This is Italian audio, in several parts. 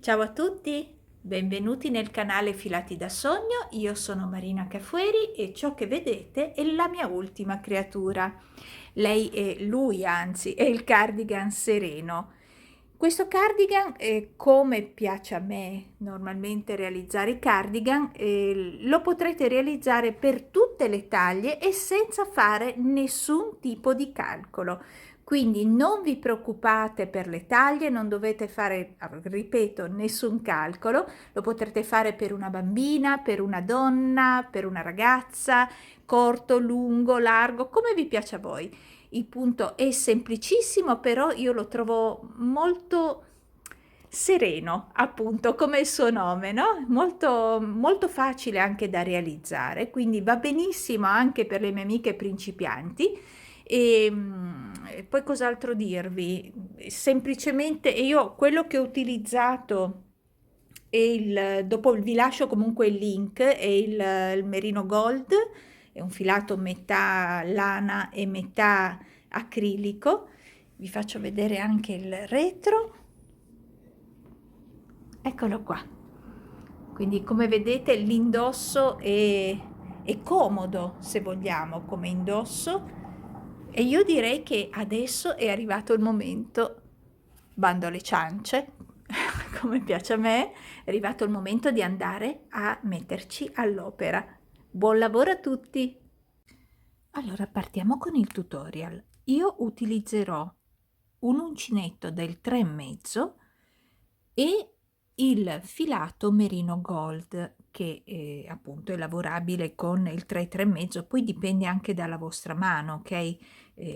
Ciao a tutti, benvenuti nel canale Filati da Sogno. Io sono Marina Cafueri e ciò che vedete è la mia ultima creatura. Lui anzi, è il cardigan sereno. Questo cardigan, come piace a me normalmente realizzare i cardigan, lo potrete realizzare per tutte le taglie e senza fare nessun tipo di calcolo. Quindi non vi preoccupate per le taglie, non dovete fare, ripeto, nessun calcolo, lo potrete fare per una bambina, per una donna, per una ragazza, corto, lungo, largo, come vi piace a voi. Il punto è semplicissimo, però io lo trovo molto sereno, appunto, come il suo nome, no? Molto, molto facile anche da realizzare, quindi va benissimo anche per le mie amiche principianti. E poi cos'altro dirvi? Semplicemente io quello che ho utilizzato dopo vi lascio comunque il link, è il Merino Gold, è un filato metà lana e metà acrilico. Vi faccio vedere anche il retro. Eccolo qua. Quindi come vedete l'indosso è comodo se vogliamo come indosso e io direi che adesso è arrivato il momento, bando alle ciance, come piace a me, è arrivato il momento di andare a metterci all'opera. Buon lavoro a tutti! Allora partiamo con il tutorial. Io utilizzerò un uncinetto del 3,5 e il filato merino gold che appunto è lavorabile con il 3,5, poi dipende anche dalla vostra mano, ok?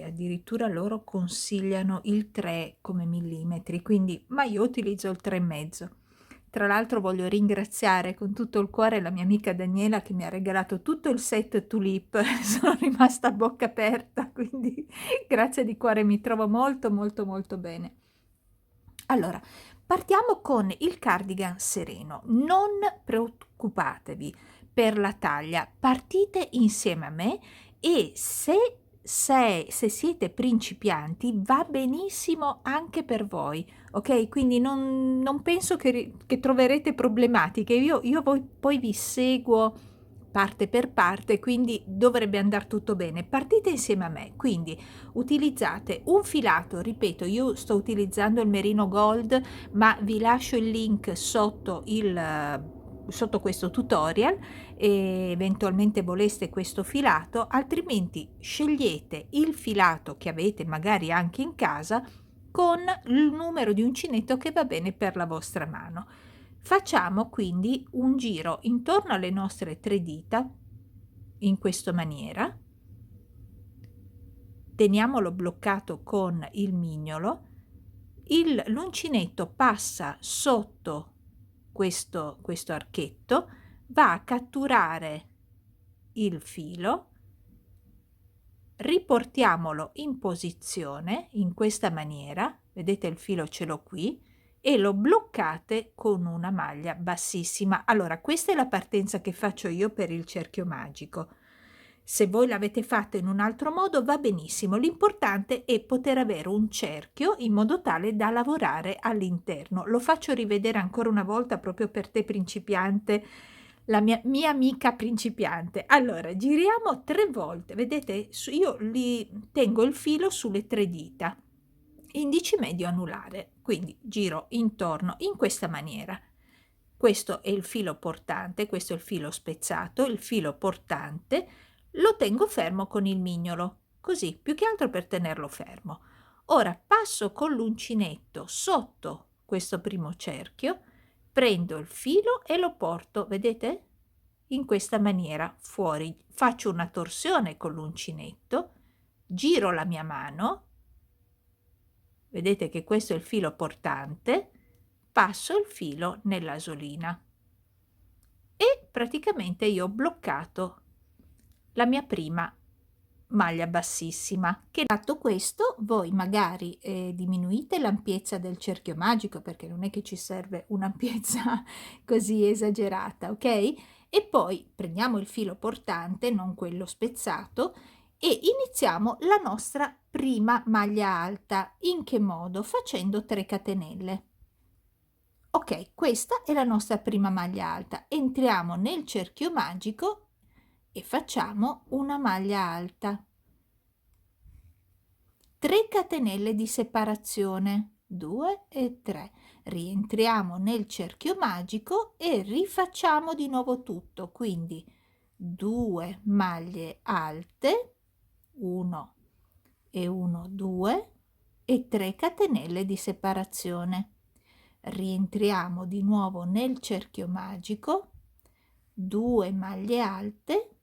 Addirittura loro consigliano il 3 come millimetri, quindi ma io utilizzo il 3,5. Tra l'altro voglio ringraziare con tutto il cuore la mia amica Daniela che mi ha regalato tutto il set Tulip, sono rimasta a bocca aperta, quindi grazie di cuore, mi trovo molto molto molto bene. Allora, partiamo con il cardigan sereno. Non preoccupatevi per la taglia, partite insieme a me e se siete principianti va benissimo anche per voi, ok? Quindi non penso che troverete problematiche. Io poi vi seguo parte per parte, quindi dovrebbe andare tutto bene. Partite insieme a me, quindi utilizzate un filato, ripeto, io sto utilizzando il merino gold, ma vi lascio il link sotto questo tutorial e eventualmente voleste questo filato, altrimenti scegliete il filato che avete magari anche in casa con il numero di uncinetto che va bene per la vostra mano. Facciamo quindi un giro intorno alle nostre 3 dita in questa maniera, teniamolo bloccato con il mignolo, l'uncinetto passa sotto questo archetto, va a catturare il filo, riportiamolo in posizione in questa maniera, vedete il filo ce l'ho qui, e lo bloccate con una maglia bassissima. Allora, questa è la partenza che faccio io per il cerchio magico. Se voi l'avete fatto in un altro modo va benissimo, l'importante è poter avere un cerchio in modo tale da lavorare all'interno. Lo faccio rivedere ancora una volta proprio per te principiante, la mia amica principiante. Allora, giriamo 3 volte, vedete? Io li tengo il filo sulle 3 dita, indice medio anulare, quindi giro intorno in questa maniera. Questo è il filo portante, questo è il filo spezzato, il filo portante lo tengo fermo con il mignolo, così, più che altro per tenerlo fermo. Ora passo con l'uncinetto sotto questo primo cerchio, prendo il filo e lo porto, vedete? In questa maniera fuori, faccio una torsione con l'uncinetto, giro la mia mano, vedete che questo è il filo portante, passo il filo nell'asolina e praticamente io ho bloccato la mia prima maglia bassissima. Che fatto questo, voi magari diminuite l'ampiezza del cerchio magico, perché non è che ci serve un'ampiezza così esagerata, ok? E poi prendiamo il filo portante, non quello spezzato, e iniziamo la nostra prima maglia alta. In che modo? Facendo 3 catenelle. Ok, questa è la nostra prima maglia alta. Entriamo nel cerchio magico e facciamo una maglia alta. 3 catenelle di separazione, 2 e 3. Rientriamo nel cerchio magico e rifacciamo di nuovo tutto, quindi 2 maglie alte, 1 e 1, 2 e 3 catenelle di separazione. Rientriamo di nuovo nel cerchio magico, 2 maglie alte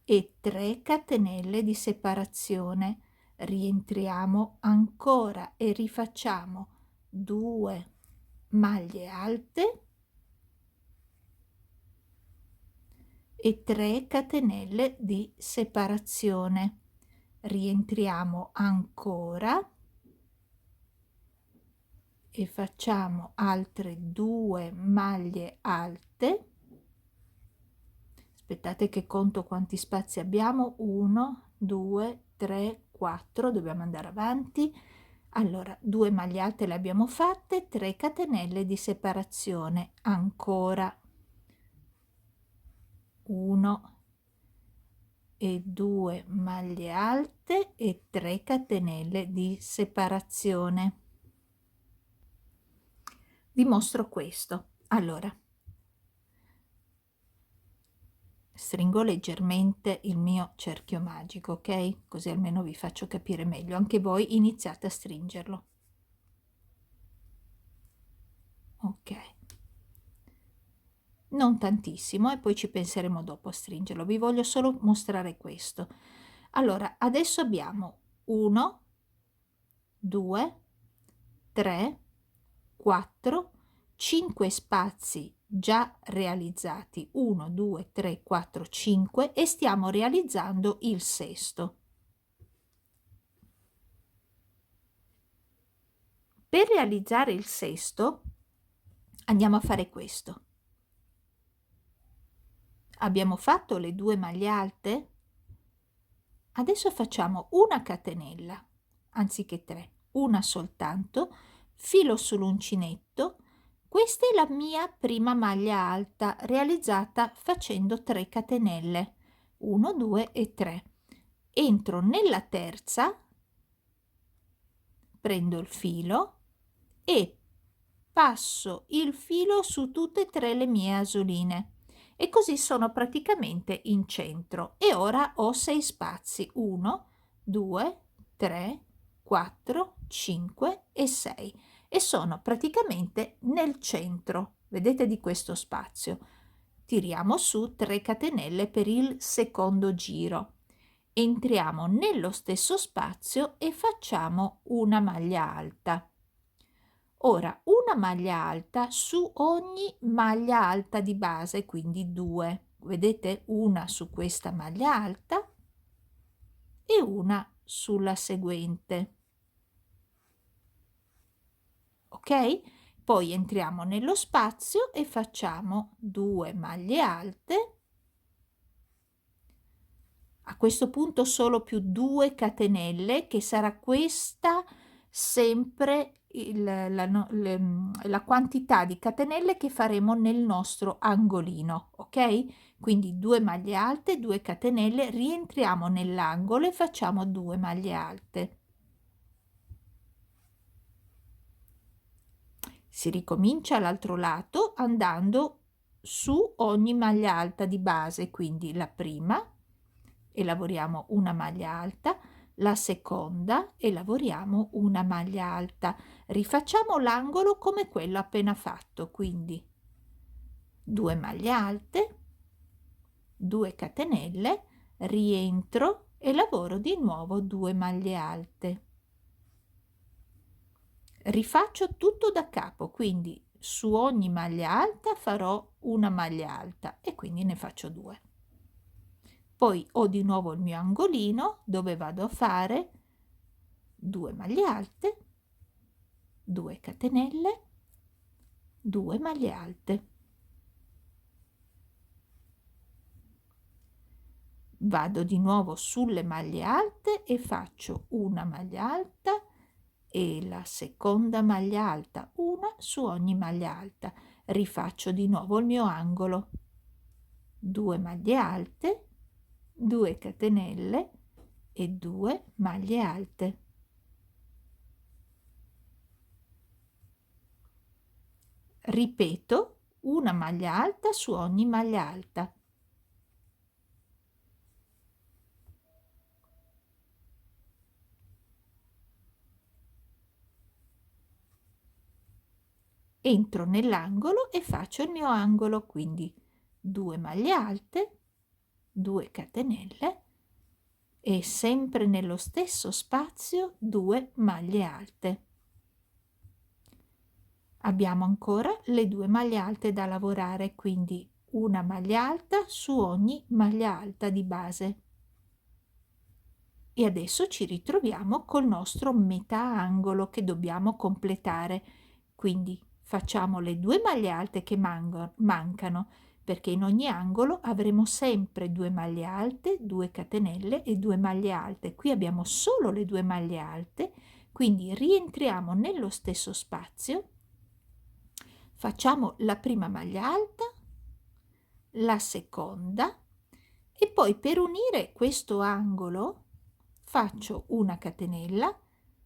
e 3 catenelle di separazione. Rientriamo ancora e rifacciamo 2 maglie alte e 3 catenelle di separazione. Rientriamo ancora e facciamo altre 2 maglie alte. Aspettate che conto quanti spazi abbiamo: 1, 2, 3, 4, dobbiamo andare avanti. Allora, 2 maglie alte le abbiamo fatte, 3 catenelle di separazione, ancora 1 e 2 maglie alte e 3 catenelle di separazione. Dimostro questo. Allora, stringo leggermente il mio cerchio magico, ok? Così almeno vi faccio capire meglio. Anche voi iniziate a stringerlo. Ok. Non tantissimo e poi ci penseremo dopo a stringerlo. Vi voglio solo mostrare questo. Allora, adesso abbiamo 1, 2, 3, 4, 5 spazi già realizzati, 1, 2, 3, 4, 5 e stiamo realizzando il sesto. Per realizzare il sesto andiamo a fare questo. Abbiamo fatto le 2 maglie alte? Adesso facciamo una catenella, anziché 3, una soltanto, filo sull'uncinetto. Questa è la mia prima maglia alta realizzata facendo 3 catenelle, 1, 2 e 3. Entro nella terza, prendo il filo e passo il filo su tutte e 3 le mie asoline e così sono praticamente in centro e ora ho 6 spazi: 1, 2, 3, 4, 5 e 6 e sono praticamente nel centro, vedete, di questo spazio. Tiriamo su 3 catenelle per il secondo giro. Entriamo nello stesso spazio e facciamo una maglia alta. Ora una maglia alta su ogni maglia alta di base, quindi 2. Vedete, una su questa maglia alta e una sulla seguente. Ok? Poi entriamo nello spazio e facciamo 2 maglie alte. A questo punto solo più 2 catenelle, che sarà questa sempre la quantità di catenelle che faremo nel nostro angolino, ok? Quindi 2 maglie alte, 2 catenelle, rientriamo nell'angolo e facciamo 2 maglie alte. Si ricomincia all'altro lato andando su ogni maglia alta di base, quindi la prima e lavoriamo una maglia alta, la seconda e lavoriamo una maglia alta. Rifacciamo l'angolo come quello appena fatto, quindi 2 maglie alte, 2 catenelle, rientro e lavoro di nuovo 2 maglie alte. Rifaccio tutto da capo, quindi su ogni maglia alta farò una maglia alta e quindi ne faccio 2. Poi ho di nuovo il mio angolino dove vado a fare 2 maglie alte, 2 catenelle, 2 maglie alte. Vado di nuovo sulle maglie alte e faccio una maglia alta e la seconda maglia alta, una su ogni maglia alta. Rifaccio di nuovo il mio angolo, 2 maglie alte, 2 catenelle e 2 maglie alte. Ripeto, una maglia alta su ogni maglia alta. Entro nell'angolo e faccio il mio angolo, quindi 2 maglie alte, 2 catenelle e sempre nello stesso spazio 2 maglie alte. Abbiamo ancora le 2 maglie alte da lavorare, quindi una maglia alta su ogni maglia alta di base. E adesso ci ritroviamo col nostro metà angolo che dobbiamo completare, quindi facciamo le 2 maglie alte che mancano, perché in ogni angolo avremo sempre 2 maglie alte, 2 catenelle e 2 maglie alte. Qui abbiamo solo le 2 maglie alte, quindi rientriamo nello stesso spazio, facciamo la prima maglia alta, la seconda e poi per unire questo angolo faccio una catenella,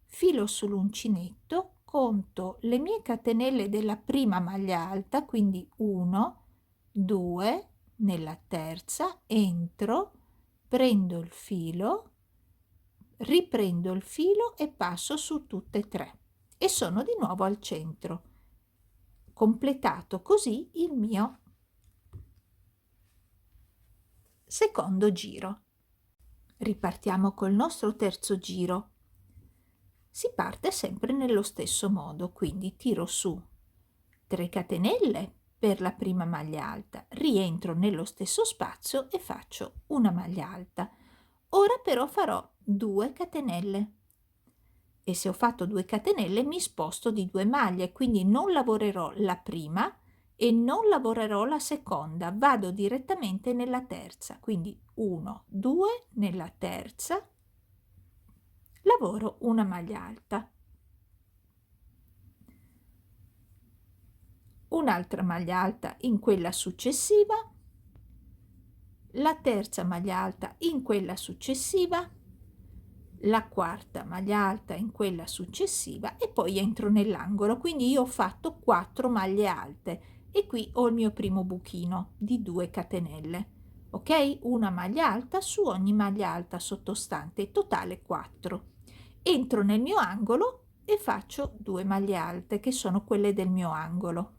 filo sull'uncinetto, conto le mie catenelle della prima maglia alta, quindi 1, 2, nella terza entro, prendo il filo, riprendo il filo e passo su tutte e 3 e sono di nuovo al centro. Completato così il mio secondo giro. Ripartiamo col nostro terzo giro. Si parte sempre nello stesso modo, quindi tiro su 3 catenelle per la prima maglia alta, rientro nello stesso spazio e faccio una maglia alta. Ora però farò 2 catenelle e se ho fatto 2 catenelle mi sposto di 2 maglie, quindi non lavorerò la prima e non lavorerò la seconda, vado direttamente nella terza, quindi 1, 2 nella terza, lavoro una maglia alta, un'altra maglia alta in quella successiva, la terza maglia alta in quella successiva, la quarta maglia alta in quella successiva e poi entro nell'angolo, quindi io ho fatto 4 maglie alte e qui ho il mio primo buchino di 2 catenelle, ok? Una maglia alta su ogni maglia alta sottostante, totale 4. Entro nel mio angolo e faccio 2 maglie alte che sono quelle del mio angolo,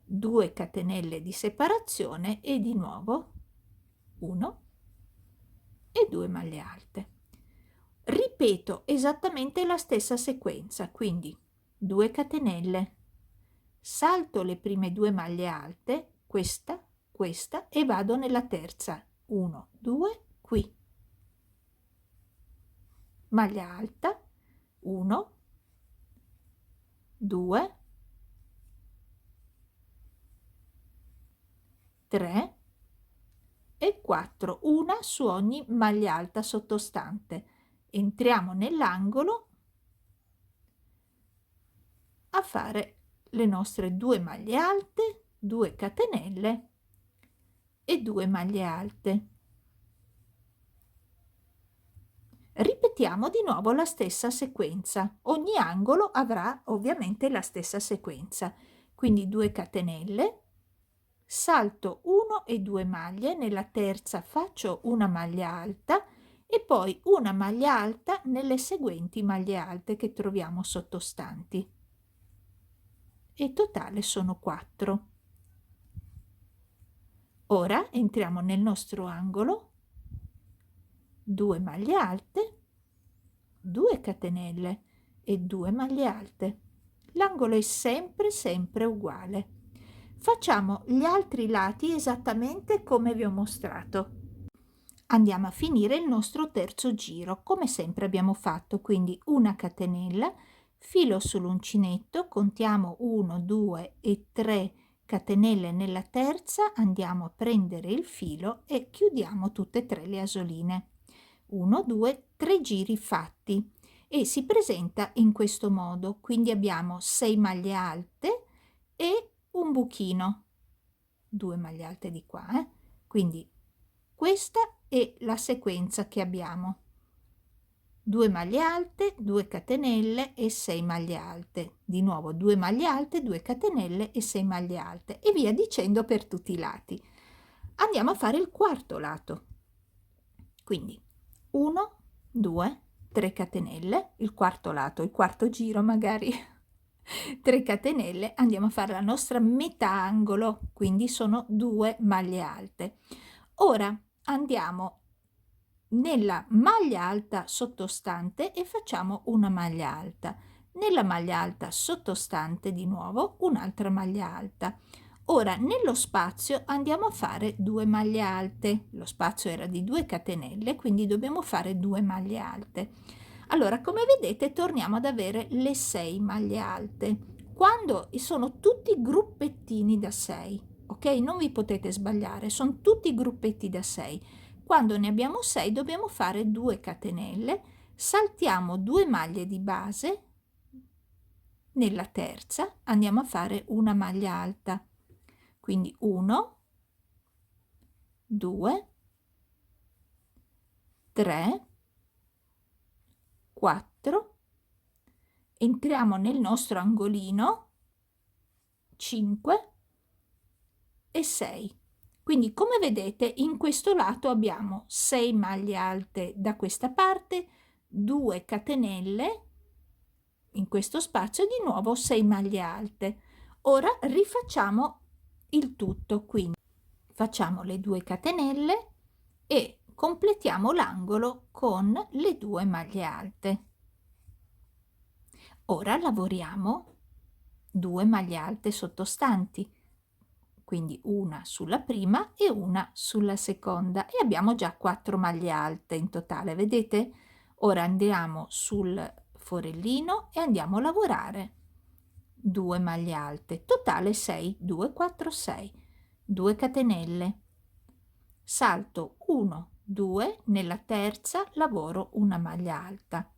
2 catenelle di separazione e di nuovo 1 e 2 maglie alte. Ripeto esattamente la stessa sequenza, quindi 2 catenelle, salto le prime 2 maglie alte, questa, e vado nella terza, 1, 2, qui, maglia alta, 1, 2, 3 e 4, una su ogni maglia alta sottostante. Entriamo nell'angolo a fare le nostre 2 maglie alte, 2 catenelle e 2 maglie alte. Ripetiamo di nuovo la stessa sequenza. Ogni angolo avrà ovviamente la stessa sequenza. Quindi 2 catenelle, salto 1 e 2 maglie, nella terza faccio una maglia alta e poi una maglia alta nelle seguenti maglie alte che troviamo sottostanti. E totale sono 4. Ora entriamo nel nostro angolo, 2 maglie alte, 2 catenelle e 2 maglie alte. L'angolo è sempre uguale. Facciamo gli altri lati esattamente come vi ho mostrato. Andiamo a finire il nostro terzo giro come sempre abbiamo fatto, quindi una catenella, filo sull'uncinetto, contiamo 1, 2 e 3 catenelle nella terza, andiamo a prendere il filo e chiudiamo tutte e 3 le asoline. 1, 2, 3 giri fatti e si presenta in questo modo. Quindi abbiamo 6 maglie alte e un buchino, 2 maglie alte di qua, quindi questa è la sequenza che abbiamo: 2 maglie alte, 2 catenelle e 6 maglie alte, di nuovo 2 maglie alte, 2 catenelle e 6 maglie alte, e via dicendo per tutti i lati. Andiamo a fare il quarto lato, quindi 1, 2, 3 catenelle, il quarto lato, il quarto giro magari, 3 catenelle, andiamo a fare la nostra metà angolo, quindi sono 2 maglie alte. Ora andiamo nella maglia alta sottostante e facciamo una maglia alta, nella maglia alta sottostante di nuovo un'altra maglia alta. Ora nello spazio andiamo a fare 2 maglie alte, lo spazio era di 2 catenelle, quindi dobbiamo fare 2 maglie alte. Allora, come vedete, torniamo ad avere le 6 maglie alte quando sono tutti gruppettini da 6, ok? Non vi potete sbagliare, sono tutti gruppetti da 6. Quando ne abbiamo 6 dobbiamo fare 2 catenelle, saltiamo 2 maglie di base, nella terza andiamo a fare una maglia alta, quindi 1, 2, 3, 4, entriamo nel nostro angolino, 5 e 6. Quindi come vedete in questo lato abbiamo 6 maglie alte da questa parte, 2 catenelle in questo spazio e di nuovo 6 maglie alte. Ora rifacciamo il tutto, quindi facciamo le 2 catenelle e completiamo l'angolo con le 2 maglie alte. Ora lavoriamo 2 maglie alte sottostanti, quindi una sulla prima e una sulla seconda, e abbiamo già 4 maglie alte in totale, vedete? Ora andiamo sul forellino e andiamo a lavorare 2 maglie alte, totale 6, 2, 4, 6, 2 catenelle, salto 1, 2, nella terza lavoro una maglia alta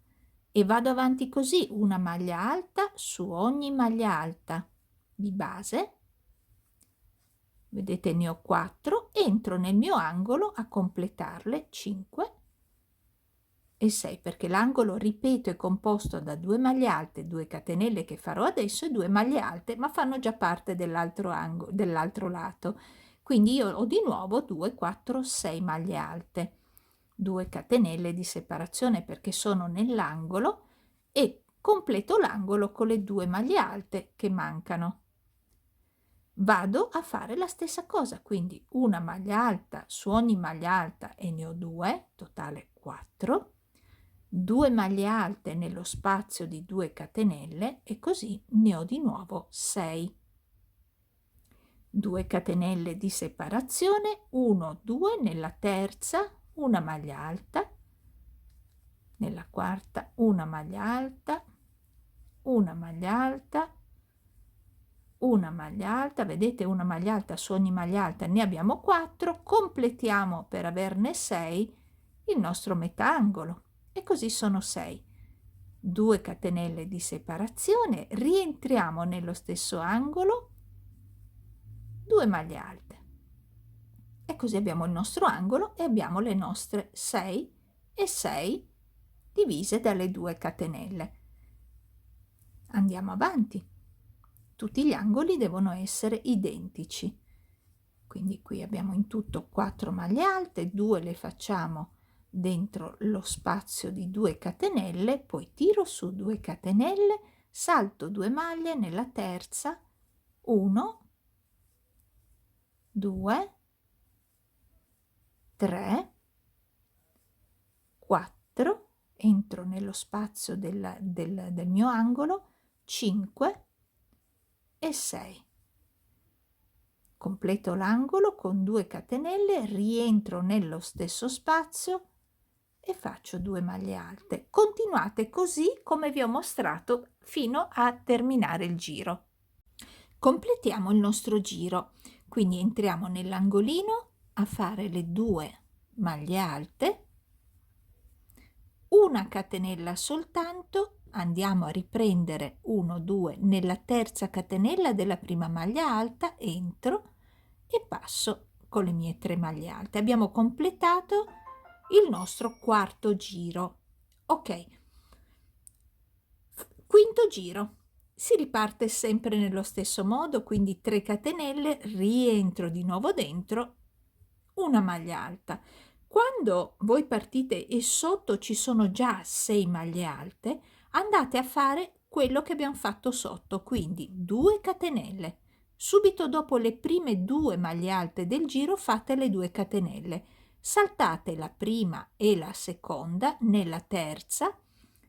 e vado avanti così, una maglia alta su ogni maglia alta di base. Vedete, ne ho 4, entro nel mio angolo a completarle 5 e 6, perché l'angolo, ripeto, è composto da 2 maglie alte, 2 catenelle che farò adesso e 2 maglie alte, ma fanno già parte dell'altro angolo, dell'altro lato. Quindi io ho di nuovo 2, 4, 6 maglie alte, 2 catenelle di separazione perché sono nell'angolo, e completo l'angolo con le 2 maglie alte che mancano. Vado a fare la stessa cosa, quindi una maglia alta su ogni maglia alta e ne ho 2, totale 4, 2 maglie alte nello spazio di 2 catenelle e così ne ho di nuovo 6. 2 catenelle di separazione, 1, 2, nella terza una maglia alta, nella quarta una maglia alta, una maglia alta, una maglia alta, vedete, una maglia alta su ogni maglia alta, ne abbiamo 4, completiamo per averne 6 il nostro metà angolo e così sono 6. 2 catenelle di separazione, rientriamo nello stesso angolo, 2 maglie alte e così abbiamo il nostro angolo e abbiamo le nostre 6 e 6 divise dalle 2 catenelle. Andiamo avanti. Tutti gli angoli devono essere identici, quindi qui abbiamo in tutto 4 maglie alte, 2 le facciamo dentro lo spazio di 2 catenelle, poi tiro su 2 catenelle, salto 2 maglie, nella terza 1, 2, 3, 4, entro nello spazio del mio angolo, 5 e 6. Completo l'angolo con 2 catenelle, rientro nello stesso spazio e faccio 2 maglie alte. Continuate così come vi ho mostrato fino a terminare il giro. Completiamo il nostro giro, quindi entriamo nell'angolino a fare le 2 maglie alte, una catenella soltanto, andiamo a riprendere 1 2 nella terza catenella della prima maglia alta, entro e passo con le mie 3 maglie alte. Abbiamo completato il nostro quarto giro. Ok, quinto giro. Si riparte sempre nello stesso modo, quindi 3 catenelle, rientro di nuovo dentro, una maglia alta. Quando voi partite e sotto ci sono già 6 maglie alte, andate a fare quello che abbiamo fatto sotto, quindi 2 catenelle. Subito dopo le prime 2 maglie alte del giro fate le 2 catenelle. Saltate la prima e la seconda, nella terza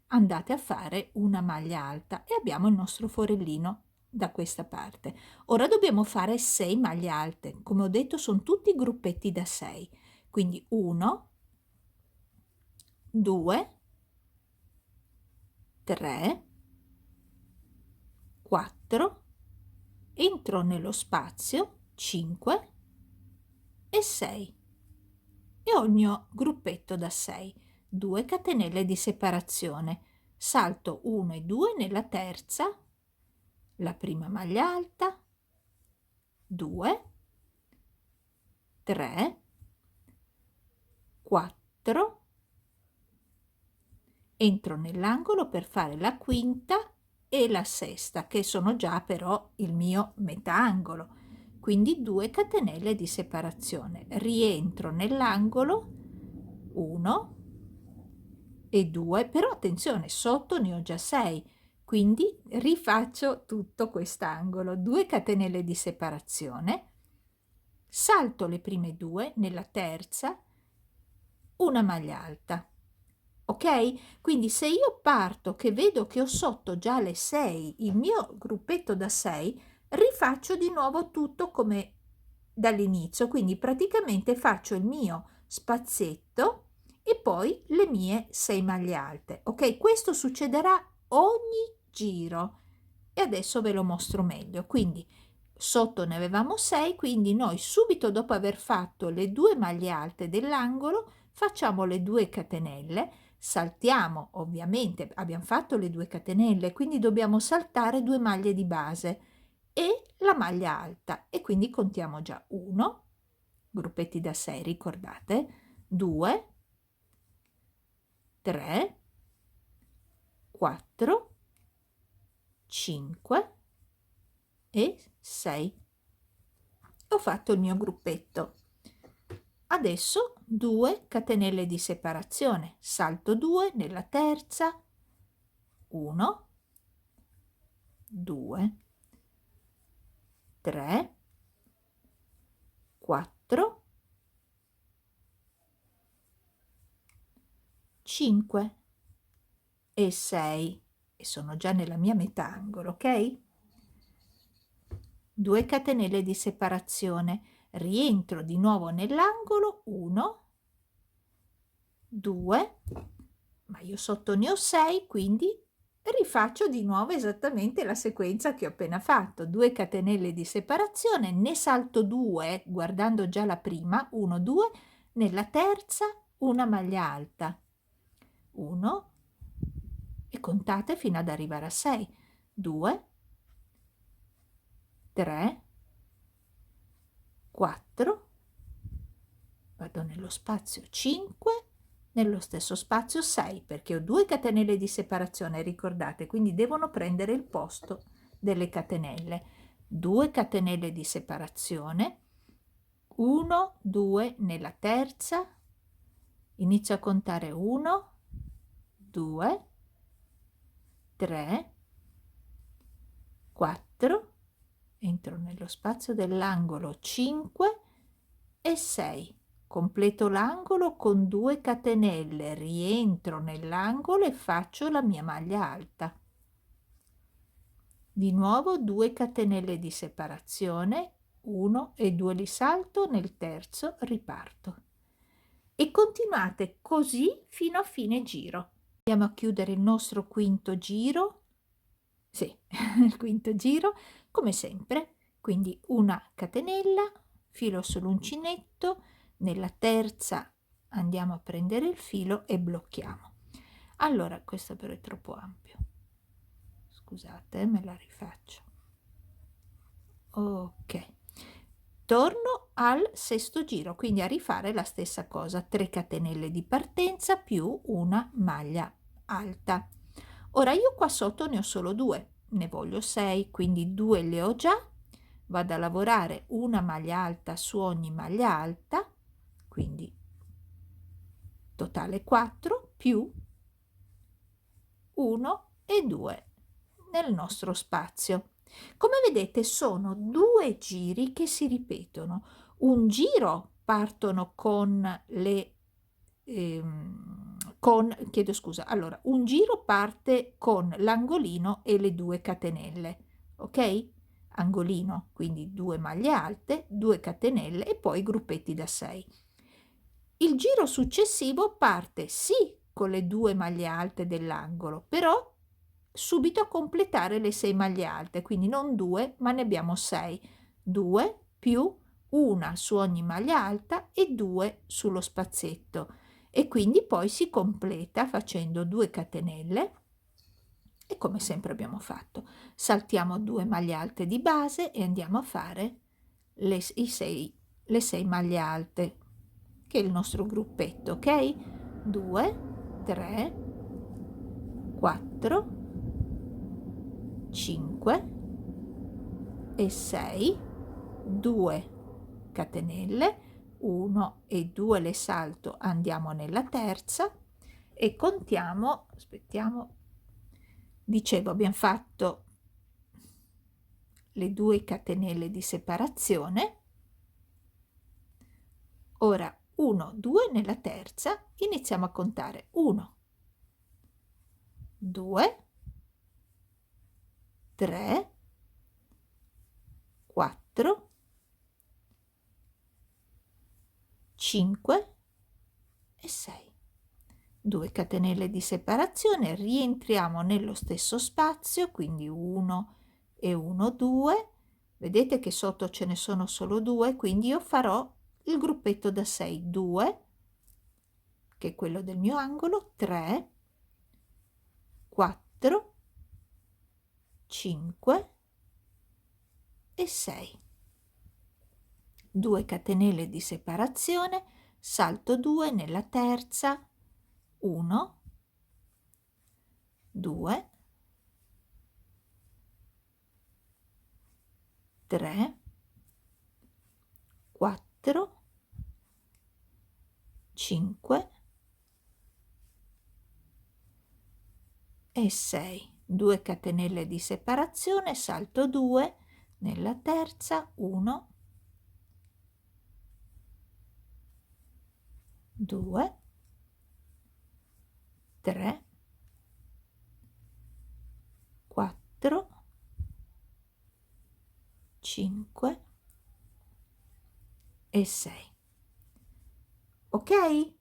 andate a fare una maglia alta e abbiamo il nostro forellino da questa parte. Ora dobbiamo fare 6 maglie alte. Come ho detto, sono tutti gruppetti da 6. Quindi 1, 2, 3, 4, entro nello spazio 5 e 6 e ho il mio gruppetto da 6, 2 catenelle di separazione, salto 1 e 2 nella terza, la prima maglia alta, 2, 3, 4, entro nell'angolo per fare la quinta e la sesta, che sono già però il mio metà angolo, quindi 2 catenelle di separazione, rientro nell'angolo, 1 e 2, però attenzione, sotto ne ho già 6, quindi rifaccio tutto quest'angolo, 2 catenelle di separazione, salto le prime 2 nella terza, una maglia alta. Ok? Quindi se io parto che vedo che ho sotto già le 6, il mio gruppetto da 6, rifaccio di nuovo tutto come dall'inizio, quindi praticamente faccio il mio spazietto e poi le mie 6 maglie alte. Ok? Questo succederà ogni giro e adesso ve lo mostro meglio. Quindi sotto ne avevamo 6, quindi noi subito dopo aver fatto le 2 maglie alte dell'angolo facciamo le 2 catenelle, saltiamo, ovviamente abbiamo fatto le 2 catenelle, quindi dobbiamo saltare 2 maglie di base e la maglia alta e quindi contiamo già 1, gruppetti da 6 ricordate, 2, 3, 4, 5 e 6. Ho fatto il mio gruppetto. Adesso 2 catenelle di separazione, salto 2 nella terza, 1, 2, 3, 4, 5 e 6 e sono già nella mia metà angolo, ok? 2 catenelle di separazione, rientro di nuovo nell'angolo, 1, 2, ma io sotto ne ho 6, quindi rifaccio di nuovo esattamente la sequenza che ho appena fatto, 2 catenelle di separazione, ne salto 2 guardando già la prima, 1, 2, nella terza una maglia alta, 1 e contate fino ad arrivare a 6, 2, 3, 4, vado nello spazio 5, nello stesso spazio 6 perché ho 2 catenelle di separazione, ricordate, quindi devono prendere il posto delle catenelle, 2 catenelle di separazione, 1, 2 nella terza, inizio a contare 1, 2, 3, 4, entro nello spazio dell'angolo 5 e 6, completo l'angolo con 2 catenelle, rientro nell'angolo e faccio la mia maglia alta. Di nuovo 2 catenelle di separazione, 1 e 2 li salto, nel terzo riparto. E continuate così fino a fine giro. Andiamo a chiudere il nostro quinto giro. Sì, il quinto giro, come sempre. Quindi una catenella, filo sull'uncinetto, nella terza andiamo a prendere il filo e blocchiamo. Allora, questo però è troppo ampio, scusate, me la rifaccio. Ok, torno al sesto giro, quindi a rifare la stessa cosa, 3 catenelle di partenza più una maglia alta. Ora io qua sotto ne ho solo 2, ne voglio 6, quindi 2 le ho già. Vado a lavorare una maglia alta su ogni maglia alta, quindi totale 4 più 1 e 2 nel nostro spazio. Come vedete sono 2 giri che si ripetono. Un giro partono con le chiedo scusa, allora un giro parte con l'angolino e le 2 catenelle, ok? Angolino, quindi 2 maglie alte, 2 catenelle e poi gruppetti da 6. Il giro successivo parte sì con le 2 maglie alte dell'angolo, però subito a completare le 6 maglie alte, quindi non 2 ma ne abbiamo 6, 2 più una su ogni maglia alta e 2 sullo spazetto, e quindi poi si completa facendo 2 catenelle e come sempre abbiamo fatto saltiamo 2 maglie alte di base e andiamo a fare le 6 maglie alte, che è il nostro gruppetto, ok? 2, 3, 4, 5 e 6, 2 catenelle, 1 e 2 le salto, andiamo nella terza e contiamo, aspettiamo, dicevo abbiamo fatto le 2 catenelle di separazione. Ora 1, 2 nella terza, iniziamo a contare 1, 2, 3, 4, 5 e 6. 2 catenelle di separazione, rientriamo nello stesso spazio, quindi 1 e 1, 2. Vedete che sotto ce ne sono solo 2, quindi io farò il gruppetto da 6, 2, che è quello del mio angolo, 3, 4, 5 e 6. 2 catenelle di separazione, salto 2 nella terza, 1, 2, 3, 4, 5 e 6. 2 catenelle di separazione, salto 2 nella terza, 1, 2, 3, 4, 5 e 6. Ok?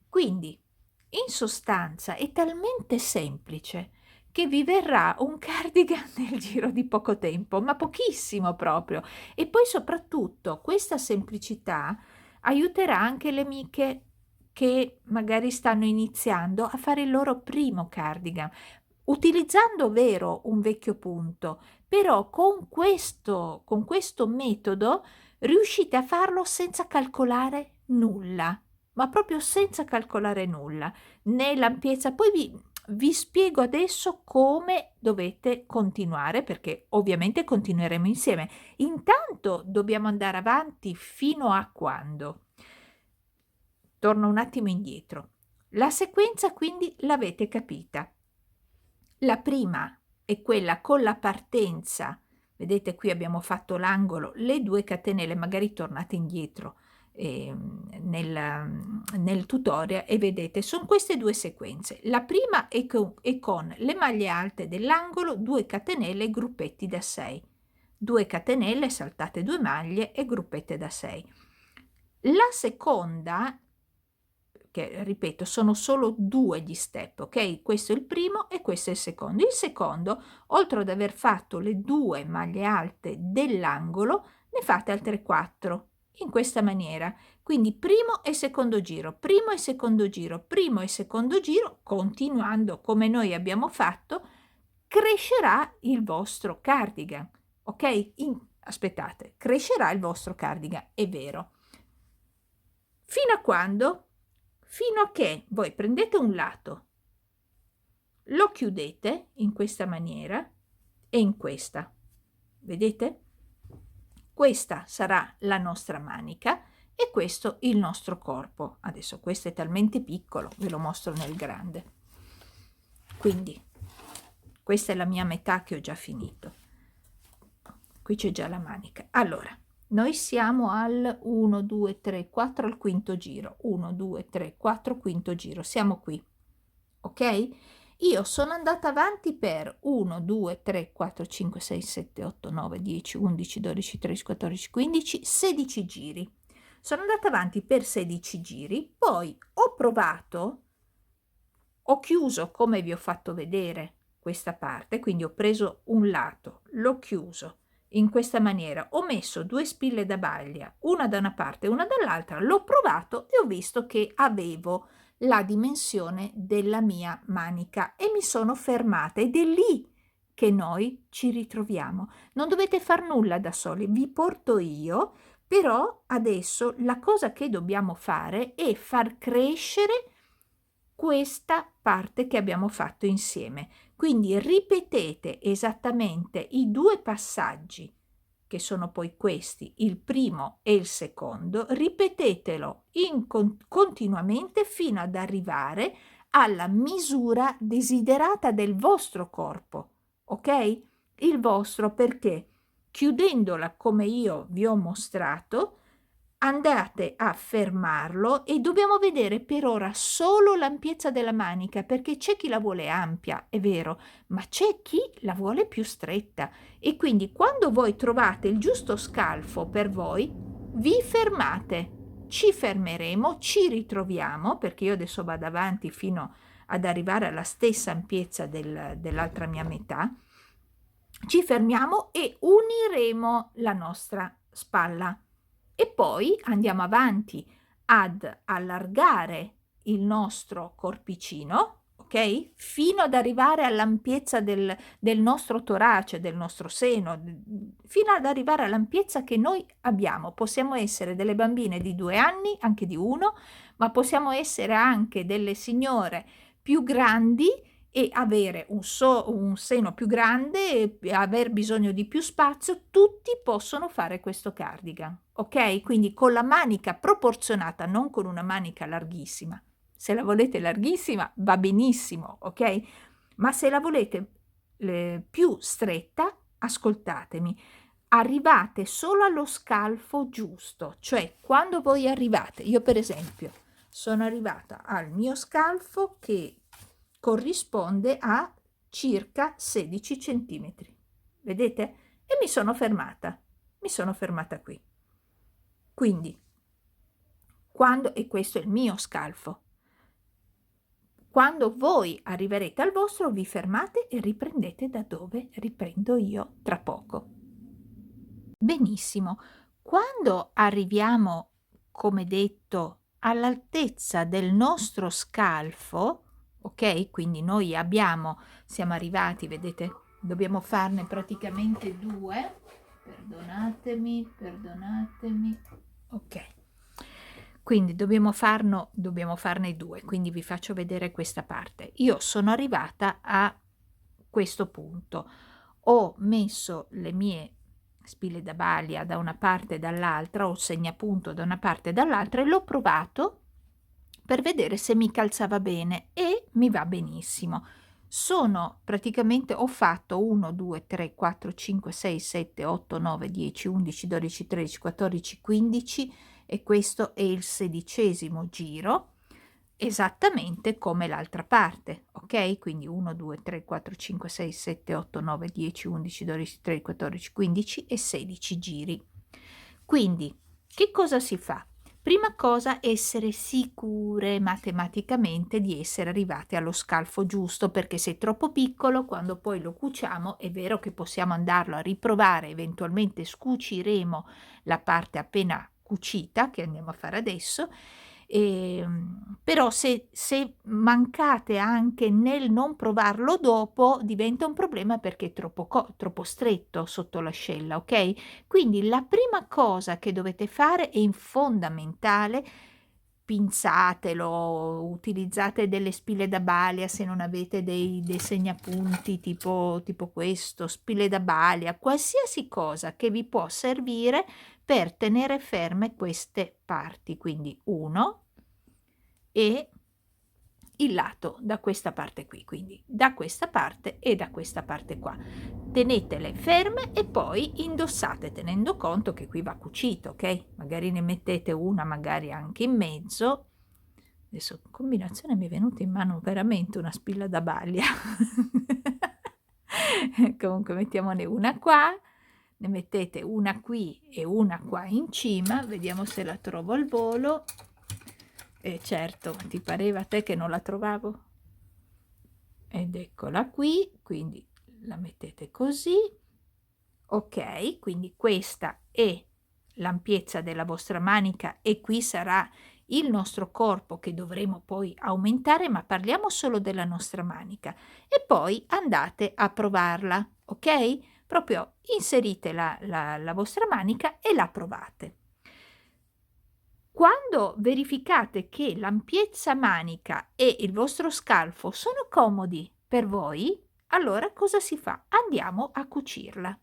Quindi in sostanza è talmente semplice che vi verrà un cardigan nel giro di poco tempo, ma pochissimo proprio. E poi soprattutto questa semplicità aiuterà anche le amiche che magari stanno iniziando a fare il loro primo cardigan, utilizzando, vero, un vecchio punto, però con questo metodo riuscite a farlo senza calcolare nulla, ma proprio senza calcolare nulla, né l'ampiezza. Poi vi spiego adesso come dovete continuare, perché ovviamente continueremo insieme. Intanto dobbiamo andare avanti fino a quando? Torno un attimo indietro. La sequenza quindi l'avete capita. La prima è quella con la partenza. Vedete qui abbiamo fatto l'angolo, le 2 catenelle, magari tornate indietro nel tutorial e vedete, sono queste 2 sequenze. La prima è con le maglie alte dell'angolo, 2 catenelle, gruppetti da 6. 2 catenelle, saltate 2 maglie e gruppette da 6. La seconda, che ripeto sono solo 2 gli step, ok? Questo è il primo e questo è il secondo. Il secondo, oltre ad aver fatto le 2 maglie alte dell'angolo, ne fate altre 4 in questa maniera. Quindi primo e secondo giro, primo e secondo giro, primo e secondo giro, continuando come noi abbiamo fatto, crescerà il vostro cardigan, ok? Aspettate, crescerà il vostro cardigan, è vero. Fino a quando? Fino a che voi prendete un lato, lo chiudete in questa maniera e in questa, vedete? Questa sarà la nostra manica e questo il nostro corpo. Adesso questo è talmente piccolo, ve lo mostro nel grande. Quindi questa è la mia metà che ho già finito. Qui c'è già la manica. Allora, noi siamo al 1, 2, 3, 4 al quinto giro. 1, 2, 3, 4 quinto giro. Siamo qui, ok? Io sono andata avanti per 1, 2, 3, 4, 5, 6, 7, 8, 9, 10, 11, 12, 13, 14, 15, 16 giri. Sono andata avanti per 16 giri, poi ho provato, ho chiuso come vi ho fatto vedere questa parte, quindi ho preso un lato, l'ho chiuso in questa maniera, ho messo 2 spille da baglia, una da una parte e una dall'altra, l'ho provato e ho visto che avevo la dimensione della mia manica e mi sono fermata ed è lì che noi ci ritroviamo. Non dovete far nulla da soli, vi porto io, però adesso la cosa che dobbiamo fare è far crescere questa parte che abbiamo fatto insieme. Quindi ripetete esattamente i 2 passaggi che sono poi questi, il primo e il secondo, ripetetelo continuamente fino ad arrivare alla misura desiderata del vostro corpo, ok? Il vostro, perché chiudendola come io vi ho mostrato, andate a fermarlo e dobbiamo vedere per ora solo l'ampiezza della manica, perché c'è chi la vuole ampia, è vero, ma c'è chi la vuole più stretta e quindi quando voi trovate il giusto scalfo per voi, vi fermate. Ci fermeremo, ci ritroviamo, perché io adesso vado avanti fino ad arrivare alla stessa ampiezza dell'altra mia metà. Ci fermiamo e uniremo la nostra spalla e poi andiamo avanti ad allargare il nostro corpicino, ok? Fino ad arrivare all'ampiezza del nostro torace, del nostro seno, fino ad arrivare all'ampiezza che noi abbiamo. Possiamo essere delle bambine di 2 anni, anche di 1, ma possiamo essere anche delle signore più grandi e avere un seno più grande e aver bisogno di più spazio. Tutti possono fare questo cardigan, ok? Quindi con la manica proporzionata, non con una manica larghissima. Se la volete larghissima va benissimo, ok? Ma se la volete più stretta, ascoltatemi, arrivate solo allo scalfo giusto, cioè quando voi arrivate, io per esempio sono arrivata al mio scalfo che corrisponde a circa 16 centimetri, vedete? E mi sono fermata qui. Quindi, e questo è il mio scalfo, quando voi arriverete al vostro vi fermate e riprendete da dove riprendo io tra poco. Benissimo, quando arriviamo, come detto, all'altezza del nostro scalfo, ok? Quindi noi siamo arrivati, vedete, dobbiamo farne praticamente 2, perdonatemi, ok. Quindi dobbiamo farne 2, quindi vi faccio vedere questa parte. Io sono arrivata a questo punto, ho messo le mie spille da baglia da una parte e dall'altra, o segnapunto da una parte e dall'altra e l'ho provato per vedere se mi calzava bene e mi va benissimo. Ho fatto 1, 2, 3, 4, 5, 6, 7, 8, 9, 10, 11, 12, 13, 14, 15 e questo è il 16° giro, esattamente come l'altra parte, ok? Quindi 1, 2, 3, 4, 5, 6, 7, 8, 9, 10, 11, 12, 13, 14, 15 e 16 giri. Quindi, che cosa si fa? Prima cosa, essere sicure matematicamente di essere arrivate allo scalfo giusto, perché se è troppo piccolo, quando poi lo cuciamo, è vero che possiamo andarlo a riprovare, eventualmente scuciremo la parte appena cucita, che andiamo a fare adesso. Però se mancate anche nel non provarlo dopo, diventa un problema perché è troppo stretto sotto l'ascella, ok? Quindi la prima cosa che dovete fare è fondamentale: pinzatelo, utilizzate delle spille da balia se non avete dei segnapunti tipo questo, spille da balia, qualsiasi cosa che vi può servire per tenere ferme queste parti. Quindi 1 e il lato da questa parte qui, quindi da questa parte e da questa parte qua. Tenetele ferme e poi indossate, tenendo conto che qui va cucito, ok? Magari ne mettete una magari anche in mezzo. Adesso in combinazione mi è venuta in mano veramente una spilla da baglia. Comunque mettiamone una qua, ne mettete una qui e una qua in cima, vediamo se la trovo al volo. Certo, ti pareva a te che non la trovavo? Ed eccola qui, quindi la mettete così. Ok, quindi questa è l'ampiezza della vostra manica e qui sarà il nostro corpo che dovremo poi aumentare, ma parliamo solo della nostra manica. E poi andate a provarla, ok? Proprio inserite la vostra manica e la provate. Quando verificate che l'ampiezza manica e il vostro scalfo sono comodi per voi, allora cosa si fa? Andiamo a cucirla.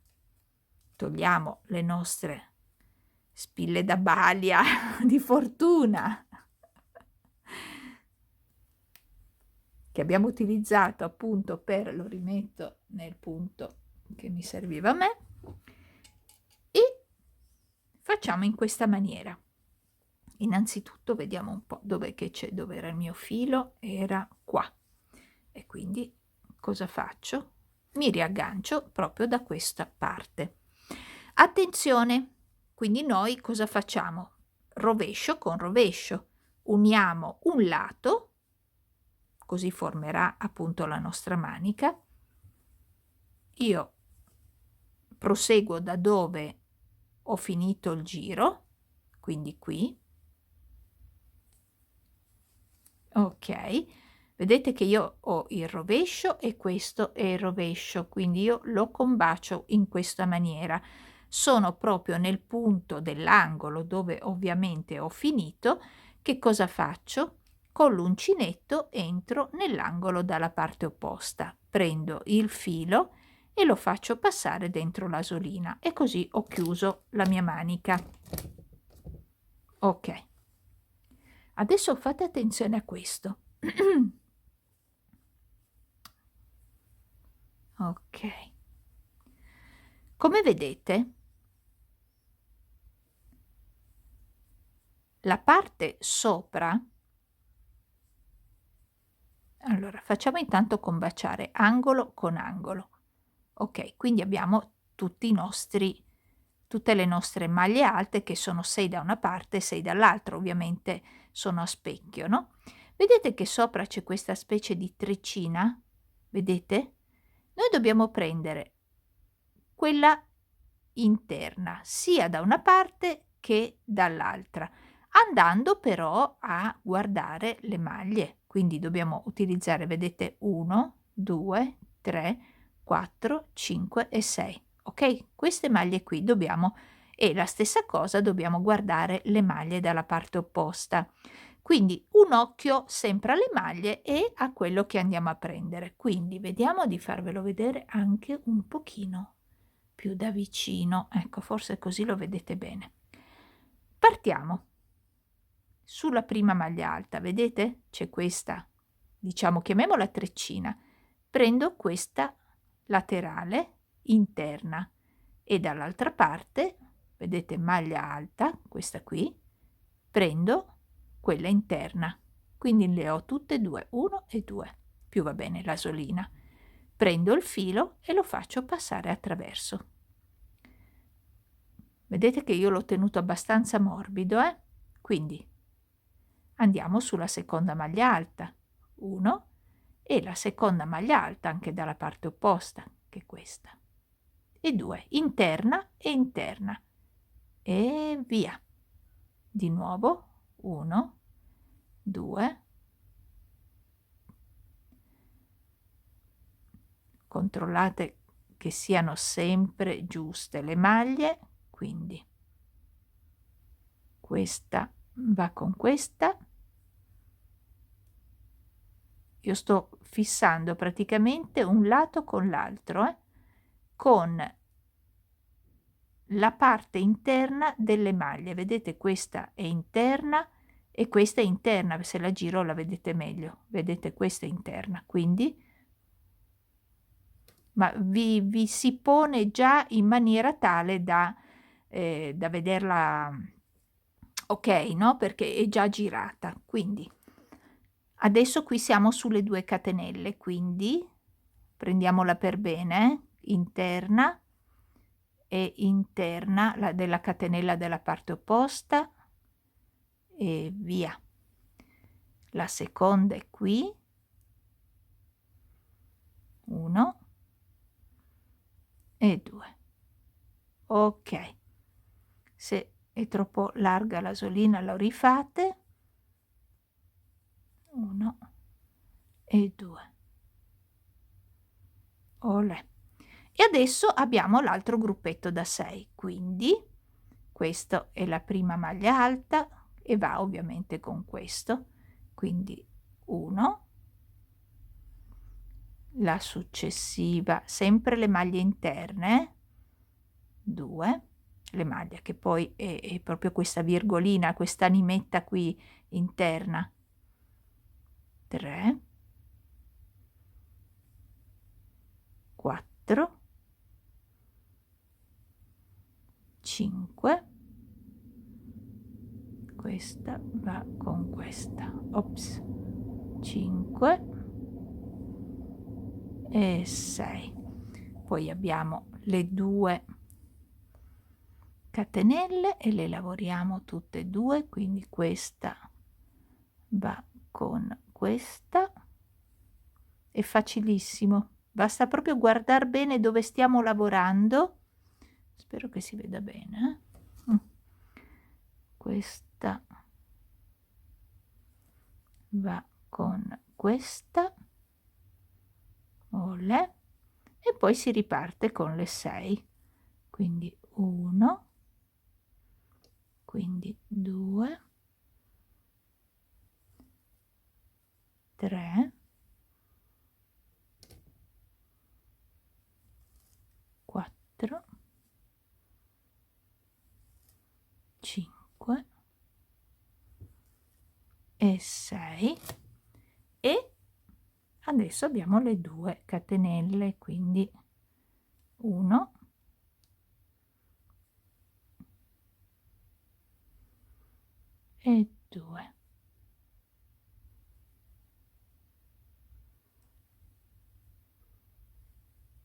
Togliamo le nostre spille da balia di fortuna che abbiamo utilizzato appunto lo rimetto nel punto che mi serviva a me e facciamo in questa maniera. Innanzitutto vediamo un po' dove era il mio filo, era qua, e quindi cosa faccio? Mi riaggancio proprio da questa parte. Attenzione, quindi noi cosa facciamo? Rovescio con rovescio, uniamo un lato, così formerà appunto la nostra manica. Io proseguo da dove ho finito il giro, quindi qui. Ok, vedete che io ho il rovescio e questo è il rovescio, quindi io lo combacio in questa maniera. Sono proprio nel punto dell'angolo dove ovviamente ho finito. Che cosa faccio? Con l'uncinetto entro nell'angolo dalla parte opposta, prendo il filo e lo faccio passare dentro l'asolina e così ho chiuso la mia manica. Ok. Adesso fate attenzione a questo. Ok. Come vedete, la parte sopra, allora facciamo intanto combaciare angolo con angolo. Ok, quindi abbiamo tutte le nostre maglie alte che sono 6 da una parte e 6 dall'altra, ovviamente sono a specchio, no? Vedete che sopra c'è questa specie di treccina? Vedete? Noi dobbiamo prendere quella interna, sia da una parte che dall'altra, andando però a guardare le maglie. Quindi dobbiamo utilizzare, vedete, 1, 2, 3, 4, 5 e 6. Ok? Queste maglie qui dobbiamo, e la stessa cosa dobbiamo guardare le maglie dalla parte opposta. Quindi un occhio sempre alle maglie e a quello che andiamo a prendere. Quindi vediamo di farvelo vedere anche un pochino più da vicino. Ecco, forse così lo vedete bene. Partiamo. Sulla prima maglia alta, vedete? C'è questa, diciamo, chiamiamola treccina. Prendo questa laterale interna e dall'altra parte, vedete, maglia alta, questa qui, prendo quella interna. Quindi le ho tutte e due, 1 e 2, più va bene l'asolina. Prendo il filo e lo faccio passare attraverso. Vedete che io l'ho tenuto abbastanza morbido, Quindi andiamo sulla seconda maglia alta, 1, e la seconda maglia alta anche dalla parte opposta, che è questa, e 2, interna e interna, e via. di nuovo 1, 2, controllate che siano sempre giuste le maglie, quindi questa va con questa. Io sto fissando praticamente un lato con l'altro, con la parte interna delle maglie. Vedete, questa è interna e questa è interna, se la giro la vedete meglio. Vedete, questa è interna, quindi ma vi si pone già in maniera tale da vederla ok, no, perché è già girata. Quindi adesso qui siamo sulle 2 catenelle, quindi prendiamola per bene, interna e interna la della catenella della parte opposta e via. La seconda è qui, 1 e 2. Ok, se è troppo larga la solina lo rifate, 1 e 2. Olè. E adesso abbiamo l'altro gruppetto da 6, quindi questa è la prima maglia alta e va ovviamente con questo, quindi 1, la successiva, sempre le maglie interne, 2, le maglie che poi è proprio questa virgolina, questa animetta qui interna, 3, 4, 5, questa va con questa, ops, 5 e 6. Poi abbiamo le 2 catenelle e le lavoriamo tutte e 2, quindi questa va con questa. È facilissimo, basta proprio guardar bene dove stiamo lavorando. Spero che si veda bene. Questa va con questa, olè, e poi si riparte con le 6, quindi 1, quindi 2, 3, 4, 5 e 6 e adesso abbiamo le 2 catenelle, quindi 1 e 2.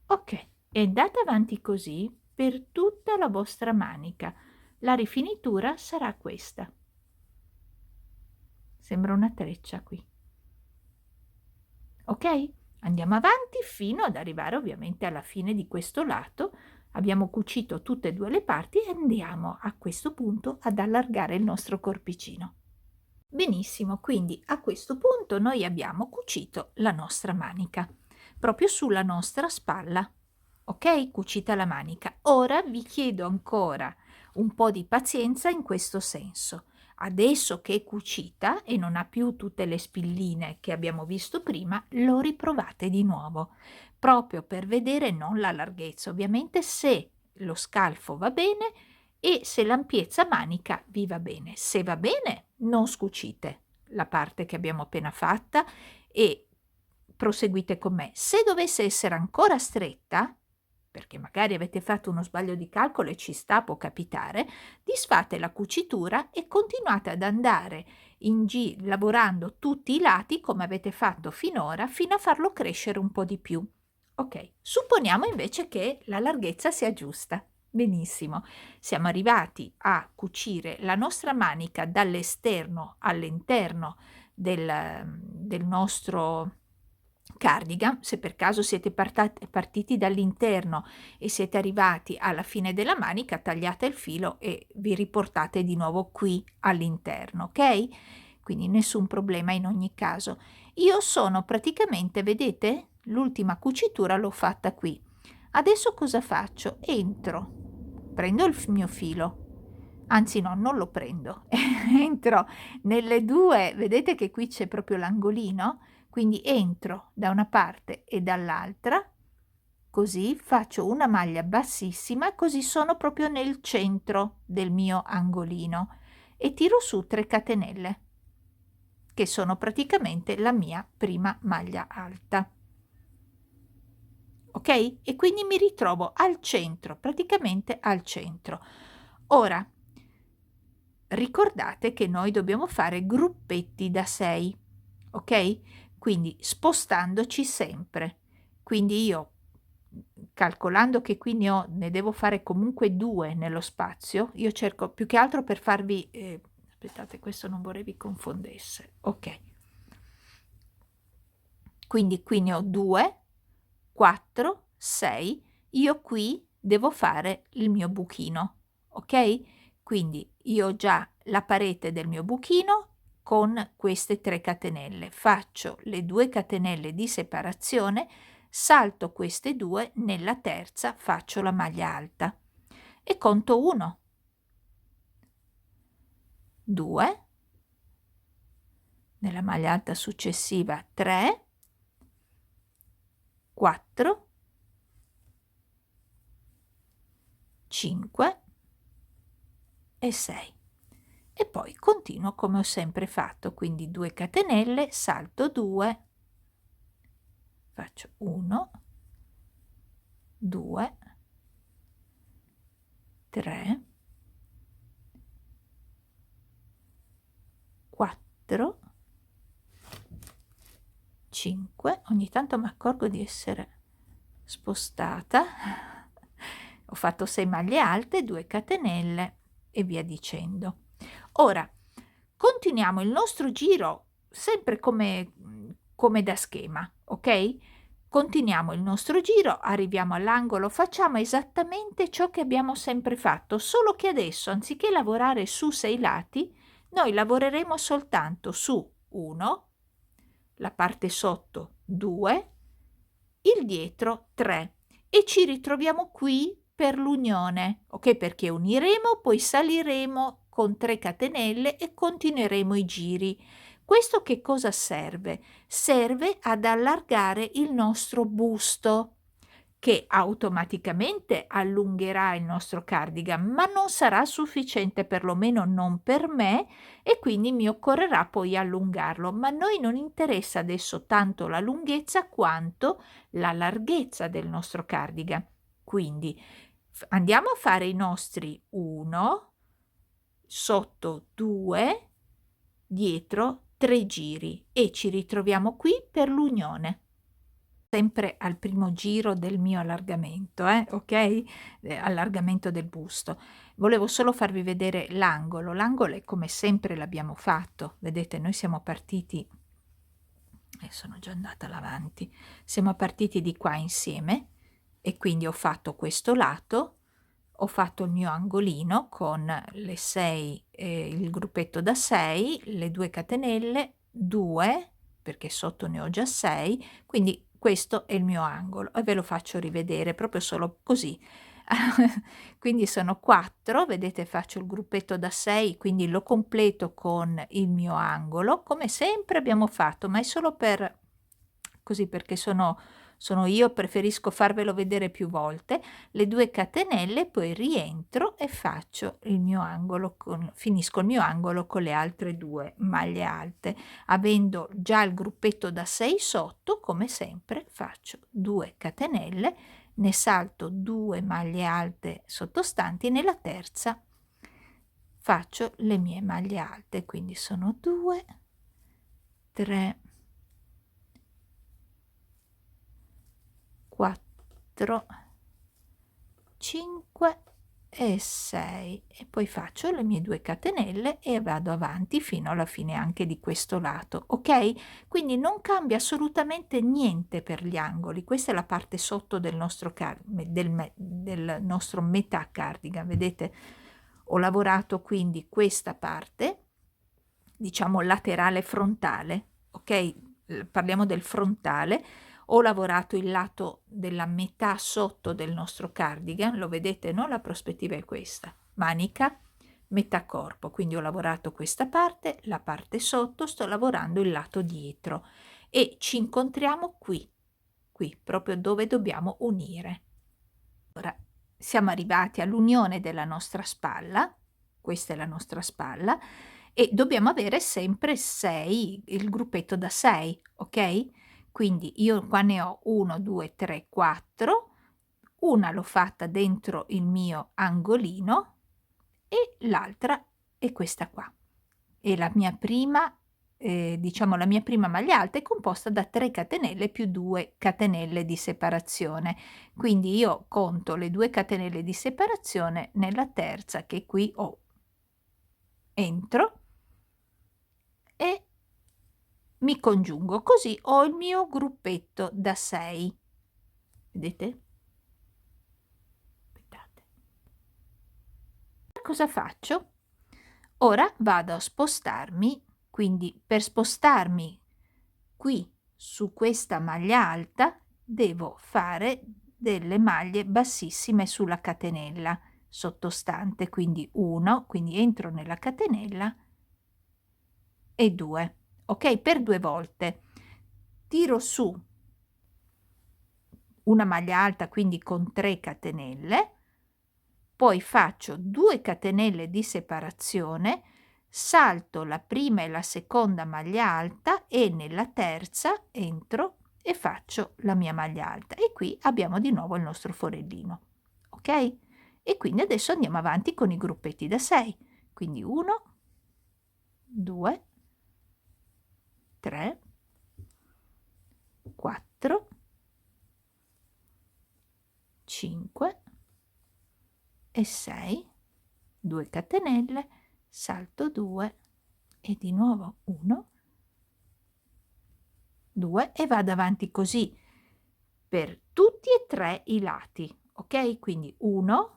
Ok, e andate avanti così per tutta la vostra manica. La rifinitura sarà questa. Sembra una treccia qui. Ok? Andiamo avanti fino ad arrivare ovviamente alla fine di questo lato. Abbiamo cucito tutte e 2 le parti e andiamo a questo punto ad allargare il nostro corpicino. Benissimo, quindi a questo punto noi abbiamo cucito la nostra manica, proprio sulla nostra spalla. Ok? Cucita la manica. Ora vi chiedo ancora un po' di pazienza in questo senso. Adesso che è cucita e non ha più tutte le spilline che abbiamo visto prima, lo riprovate di nuovo, proprio per vedere non la larghezza, ovviamente, se lo scalfo va bene e se l'ampiezza manica vi va bene. Se va bene, non scucite la parte che abbiamo appena fatta e proseguite con me. Se dovesse essere ancora stretta, perché magari avete fatto uno sbaglio di calcolo e ci sta, può capitare, disfate la cucitura e continuate ad andare lavorando tutti i lati come avete fatto finora fino a farlo crescere un po' di più. Ok, supponiamo invece che la larghezza sia giusta. Benissimo, siamo arrivati a cucire la nostra manica dall'esterno all'interno del nostro cardigan, se per caso siete partiti dall'interno e siete arrivati alla fine della manica, tagliate il filo e vi riportate di nuovo qui all'interno, ok? Quindi nessun problema in ogni caso. Io sono praticamente, vedete, l'ultima cucitura l'ho fatta qui. Adesso cosa faccio? Prendo il mio filo, anzi no, non lo prendo, entro nelle due, vedete che qui c'è proprio l'angolino? Quindi entro da una parte e dall'altra, così faccio una maglia bassissima, così sono proprio nel centro del mio angolino e tiro su 3 catenelle, che sono praticamente la mia prima maglia alta. Ok? E quindi mi ritrovo al centro, praticamente al centro. Ora, ricordate che noi dobbiamo fare gruppetti da 6, ok? Quindi spostandoci sempre. Quindi io, calcolando che qui ne devo fare comunque 2 nello spazio, io cerco più che altro per farvi, aspettate, questo non vorrei vi confondesse, ok? Quindi qui ne ho 2, 4, 6, io qui devo fare il mio buchino, ok? Quindi io ho già la parete del mio buchino con queste 3 catenelle, faccio le 2 catenelle di separazione, salto queste 2, nella terza faccio la maglia alta e conto 1, 2, nella maglia alta successiva 3, 4, 5 e 6 e poi continuo come ho sempre fatto, quindi 2 catenelle, salto 2, faccio 1, 2, 3, 4, 5, ogni tanto mi accorgo di essere spostata, ho fatto 6 maglie alte, 2 catenelle e via dicendo. Ora continuiamo il nostro giro sempre come da schema, ok? Continuiamo il nostro giro, arriviamo all'angolo, facciamo esattamente ciò che abbiamo sempre fatto, solo che adesso anziché lavorare su 6 lati, noi lavoreremo soltanto su 1, la parte sotto 2, il dietro 3 e ci ritroviamo qui per l'unione, ok? Perché uniremo, poi saliremo con 3 catenelle e continueremo i giri. Questo che cosa serve? Serve ad allargare il nostro busto, che automaticamente allungherà il nostro cardigan, ma non sarà sufficiente, perlomeno non per me, e quindi mi occorrerà poi allungarlo. Ma a noi non interessa adesso tanto la lunghezza quanto la larghezza del nostro cardigan. Quindi andiamo a fare i nostri 1, sotto 2, dietro 3 giri e ci ritroviamo qui per l'unione. Sempre al primo giro del mio allargamento, ok? Allargamento del busto. Volevo solo farvi vedere l'angolo. L'angolo è come sempre l'abbiamo fatto. Vedete, noi siamo partiti, sono già andata avanti, siamo partiti di qua insieme e quindi ho fatto questo lato, ho fatto il mio angolino con le 6, il gruppetto da 6, le 2 catenelle, 2, perché sotto ne ho già 6, quindi questo è il mio angolo e ve lo faccio rivedere proprio solo così. Quindi sono 4, vedete faccio il gruppetto da 6, quindi lo completo con il mio angolo, come sempre abbiamo fatto, ma è solo per così, perché sono io, preferisco farvelo vedere più volte, le 2 catenelle, poi rientro e faccio il mio angolo finisco il mio angolo con le altre 2 maglie alte. Avendo già il gruppetto da 6 sotto, come sempre faccio 2 catenelle, ne salto 2 maglie alte sottostanti, nella terza faccio le mie maglie alte, quindi sono 2, 3, 4, 5 e 6 e poi faccio le mie 2 catenelle e vado avanti fino alla fine anche di questo lato, ok? Quindi non cambia assolutamente niente per gli angoli. Questa è la parte sotto del nostro del nostro metà cardigan, vedete? Ho lavorato quindi questa parte, diciamo laterale frontale, ok? Parliamo del frontale. Ho lavorato il lato della metà sotto del nostro cardigan, lo vedete, no? La prospettiva è questa, manica, metà corpo, quindi ho lavorato questa parte, la parte sotto, sto lavorando il lato dietro e ci incontriamo qui, proprio dove dobbiamo unire. Ora siamo arrivati all'unione della nostra spalla, questa è la nostra spalla, e dobbiamo avere sempre 6, il gruppetto da 6, ok? Quindi io qua ne ho 1, 2, 3, 4, una l'ho fatta dentro il mio angolino e l'altra è questa qua. E la mia prima, diciamo la mia prima maglia alta è composta da 3 catenelle più 2 catenelle di separazione. Quindi io conto le 2 catenelle di separazione nella terza che qui ho. Entro e mi congiungo, così ho il mio gruppetto da 6. Vedete? Aspettate. Cosa faccio? Ora vado a spostarmi, quindi per spostarmi qui su questa maglia alta devo fare delle maglie bassissime sulla catenella sottostante, quindi 1, quindi entro nella catenella e 2, ok? Per 2 volte tiro su una maglia alta, quindi con 3 catenelle, poi faccio 2 catenelle di separazione, salto la prima e la seconda maglia alta e nella terza entro e faccio la mia maglia alta e qui abbiamo di nuovo il nostro forellino, ok? E quindi adesso andiamo avanti con i gruppetti da 6, quindi 1, 2, 3, 4, 5 e 6, 2 catenelle, salto 2 e di nuovo 1, 2 e vado avanti così per tutti e 3 i lati, ok? Quindi 1,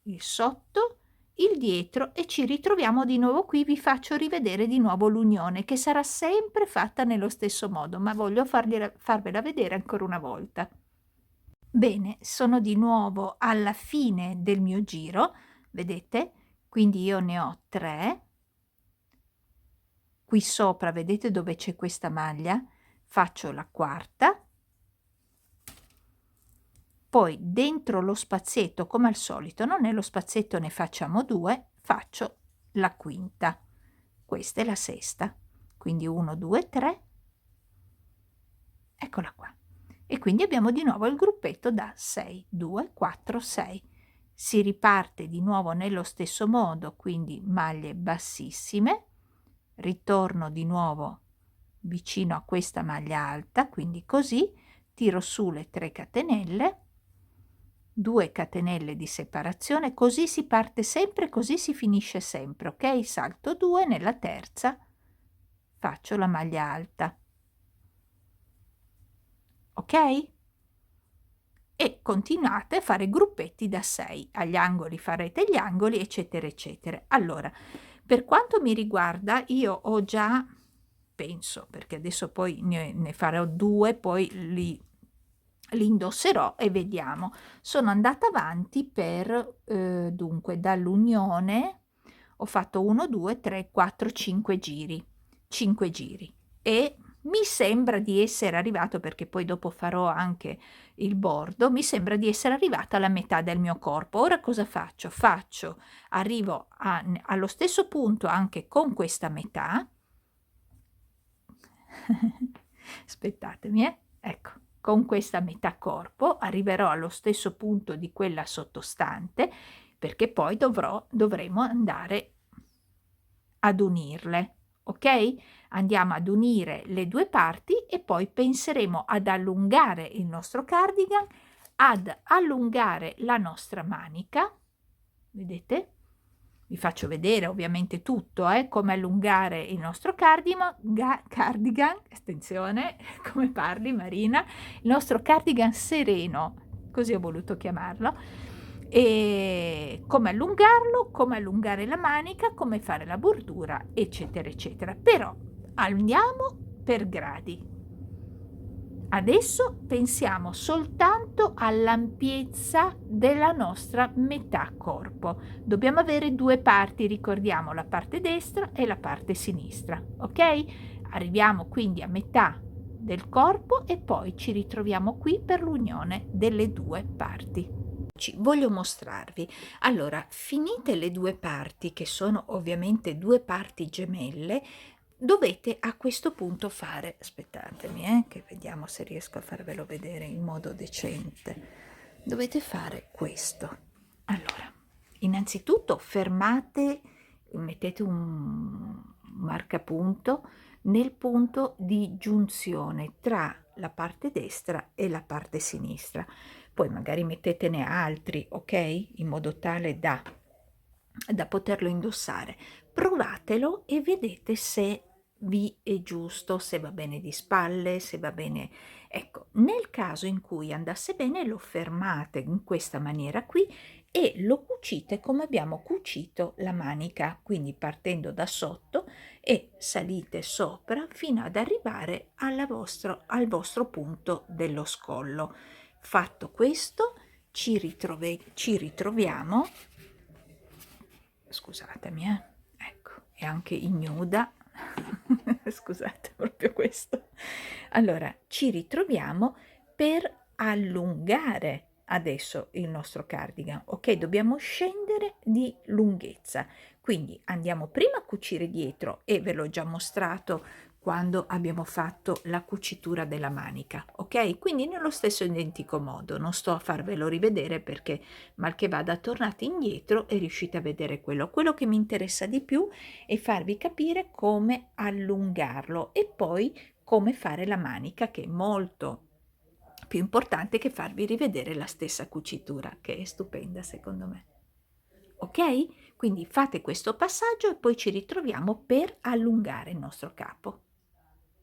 il sotto, il dietro e ci ritroviamo di nuovo qui. Vi faccio rivedere di nuovo l'unione che sarà sempre fatta nello stesso modo, ma voglio farvela vedere ancora una volta. Bene, sono di nuovo alla fine del mio giro, vedete? Quindi io ne ho 3. Qui sopra vedete dove c'è questa maglia? Faccio la quarta, poi dentro lo spazietto come al solito, non nello spazietto ne facciamo 2, faccio la quinta, questa è la sesta, quindi 1, 2, 3, eccola qua. E quindi abbiamo di nuovo il gruppetto da 6, 2, 4, 6. Si riparte di nuovo nello stesso modo, quindi maglie bassissime, ritorno di nuovo vicino a questa maglia alta, quindi così, tiro su le 3 catenelle, 2 catenelle di separazione, così si parte sempre, così si finisce sempre, ok? Salto 2, nella terza faccio la maglia alta. Ok? E continuate a fare gruppetti da 6, agli angoli farete gli angoli, eccetera, eccetera. Allora, per quanto mi riguarda, io ho già, penso, perché adesso poi ne farò 2, poi li indosserò e vediamo. Sono andata avanti per, dunque, dall'unione ho fatto 1, 2, 3, 4, 5 giri, 5 giri e mi sembra di essere arrivato, perché poi dopo farò anche il bordo, mi sembra di essere arrivata alla metà del mio corpo. Ora cosa faccio? Arrivo allo stesso punto anche con questa metà. Aspettatemi, ecco, con questa metà corpo arriverò allo stesso punto di quella sottostante, perché poi dovremo andare ad unirle, ok? Andiamo ad unire le 2 parti e poi penseremo ad allungare il nostro cardigan, ad allungare la nostra manica, vedete? Vi faccio vedere ovviamente tutto, come allungare il nostro cardigan, attenzione, come parli Marina, il nostro cardigan sereno, così ho voluto chiamarlo, e come allungarlo, come allungare la manica, come fare la bordura, eccetera, eccetera. Però andiamo per gradi. Adesso pensiamo soltanto all'ampiezza della nostra metà corpo. Dobbiamo avere due parti, ricordiamo la parte destra e la parte sinistra, ok? Arriviamo quindi a metà del corpo e poi ci ritroviamo qui per l'unione delle due parti. Voglio mostrarvi. Allora, finite le due parti, che sono ovviamente due parti gemelle, dovete a questo punto fare, aspettatemi, che vediamo se riesco a farvelo vedere in modo decente. Dovete fare questo. Allora, innanzitutto fermate, mettete un marcapunto nel punto di giunzione tra la parte destra e la parte sinistra. Poi magari mettetene altri, ok? In modo tale da poterlo indossare. Provatelo e vedete se vi è giusto, se va bene di spalle, se va bene. Ecco, nel caso in cui andasse bene lo fermate in questa maniera qui e lo cucite come abbiamo cucito la manica, quindi partendo da sotto e salite sopra fino ad arrivare al vostro punto dello scollo. Fatto questo, ci ritroviamo, scusatemi, ecco, è anche ignuda, scusate, proprio questo. Allora, ci ritroviamo per allungare adesso il nostro cardigan, ok? Dobbiamo scendere di lunghezza, quindi andiamo prima a cucire dietro e ve l'ho già mostrato quando abbiamo fatto la cucitura della manica, ok? Quindi nello stesso identico modo, non sto a farvelo rivedere perché mal che vada tornate indietro e riuscite a vedere quello che mi interessa di più è farvi capire come allungarlo e poi come fare la manica, che è molto più importante che farvi rivedere la stessa cucitura, che è stupenda secondo me. Ok? Quindi fate questo passaggio e poi ci ritroviamo per allungare il nostro capo.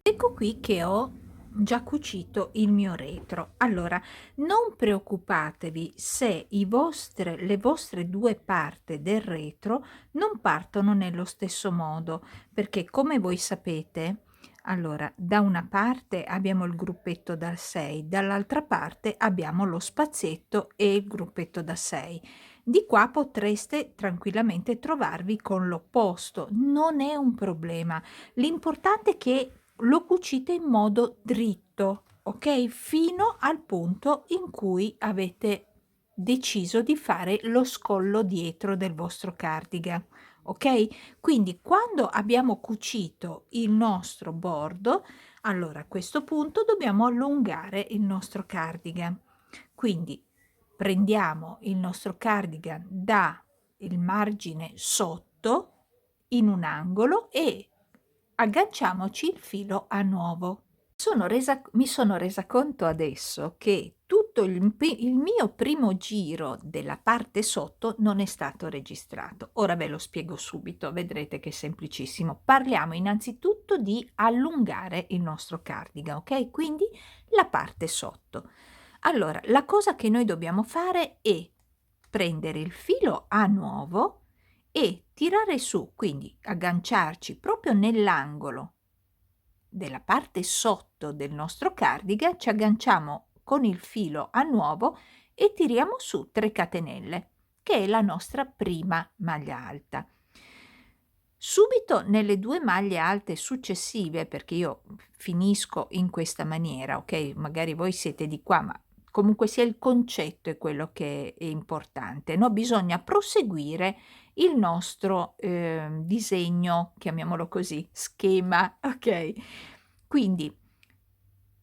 Ecco qui che ho già cucito il mio retro. Allora, non preoccupatevi se le vostre due parti del retro non partono nello stesso modo, perché come voi sapete, allora, da una parte abbiamo il gruppetto da 6, dall'altra parte abbiamo lo spazietto e il gruppetto da 6. Di qua potreste tranquillamente trovarvi con l'opposto, non è un problema. L'importante è che lo cucite in modo dritto, ok? Fino al punto in cui avete deciso di fare lo scollo dietro del vostro cardigan, ok? Quindi quando abbiamo cucito il nostro bordo, allora a questo punto dobbiamo allungare il nostro cardigan. Quindi prendiamo il nostro cardigan da il margine sotto in un angolo e agganciamoci il filo a nuovo. Mi sono resa conto adesso che tutto il mio primo giro della parte sotto non è stato registrato. Ora ve lo spiego subito, vedrete che è semplicissimo. Parliamo innanzitutto di allungare il nostro cardigan, ok? Quindi la parte sotto. Allora, la cosa che noi dobbiamo fare è prendere il filo a nuovo e tirare su, quindi agganciarci proprio nell'angolo della parte sotto del nostro cardigan, ci agganciamo con il filo a nuovo e tiriamo su 3 catenelle, che è la nostra prima maglia alta. Subito nelle 2 maglie alte successive, perché io finisco in questa maniera, ok? Magari voi siete di qua, ma comunque sia il concetto è quello che è importante, no? Bisogna proseguire il nostro disegno, chiamiamolo così, schema, ok? Quindi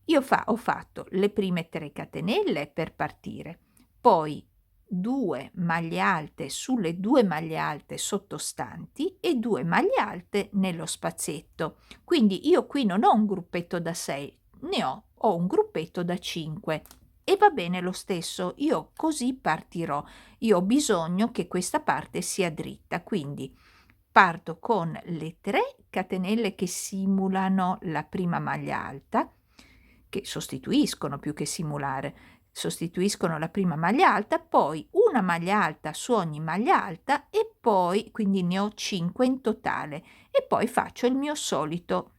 io ho fatto le prime 3 catenelle per partire, poi 2 maglie alte sulle 2 maglie alte sottostanti e 2 maglie alte nello spazietto. Quindi io qui non ho un gruppetto da 6, ho un gruppetto da 5. e va bene lo stesso, io così partirò. Io ho bisogno che questa parte sia dritta, quindi parto con le 3 catenelle che simulano la prima maglia alta, che sostituiscono più che simulare, sostituiscono la prima maglia alta, poi una maglia alta su ogni maglia alta e poi, quindi ne ho 5 in totale, e poi faccio il mio solito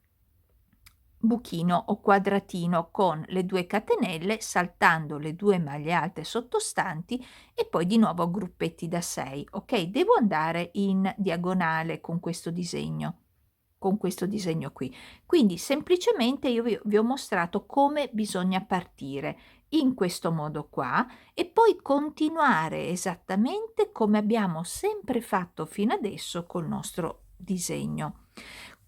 buchino o quadratino con le 2 catenelle, saltando le 2 maglie alte sottostanti e poi di nuovo gruppetti da 6. Ok, devo andare in diagonale con questo disegno, qui. Quindi semplicemente io vi ho mostrato come bisogna partire in questo modo qua e poi continuare esattamente come abbiamo sempre fatto fino adesso col nostro disegno.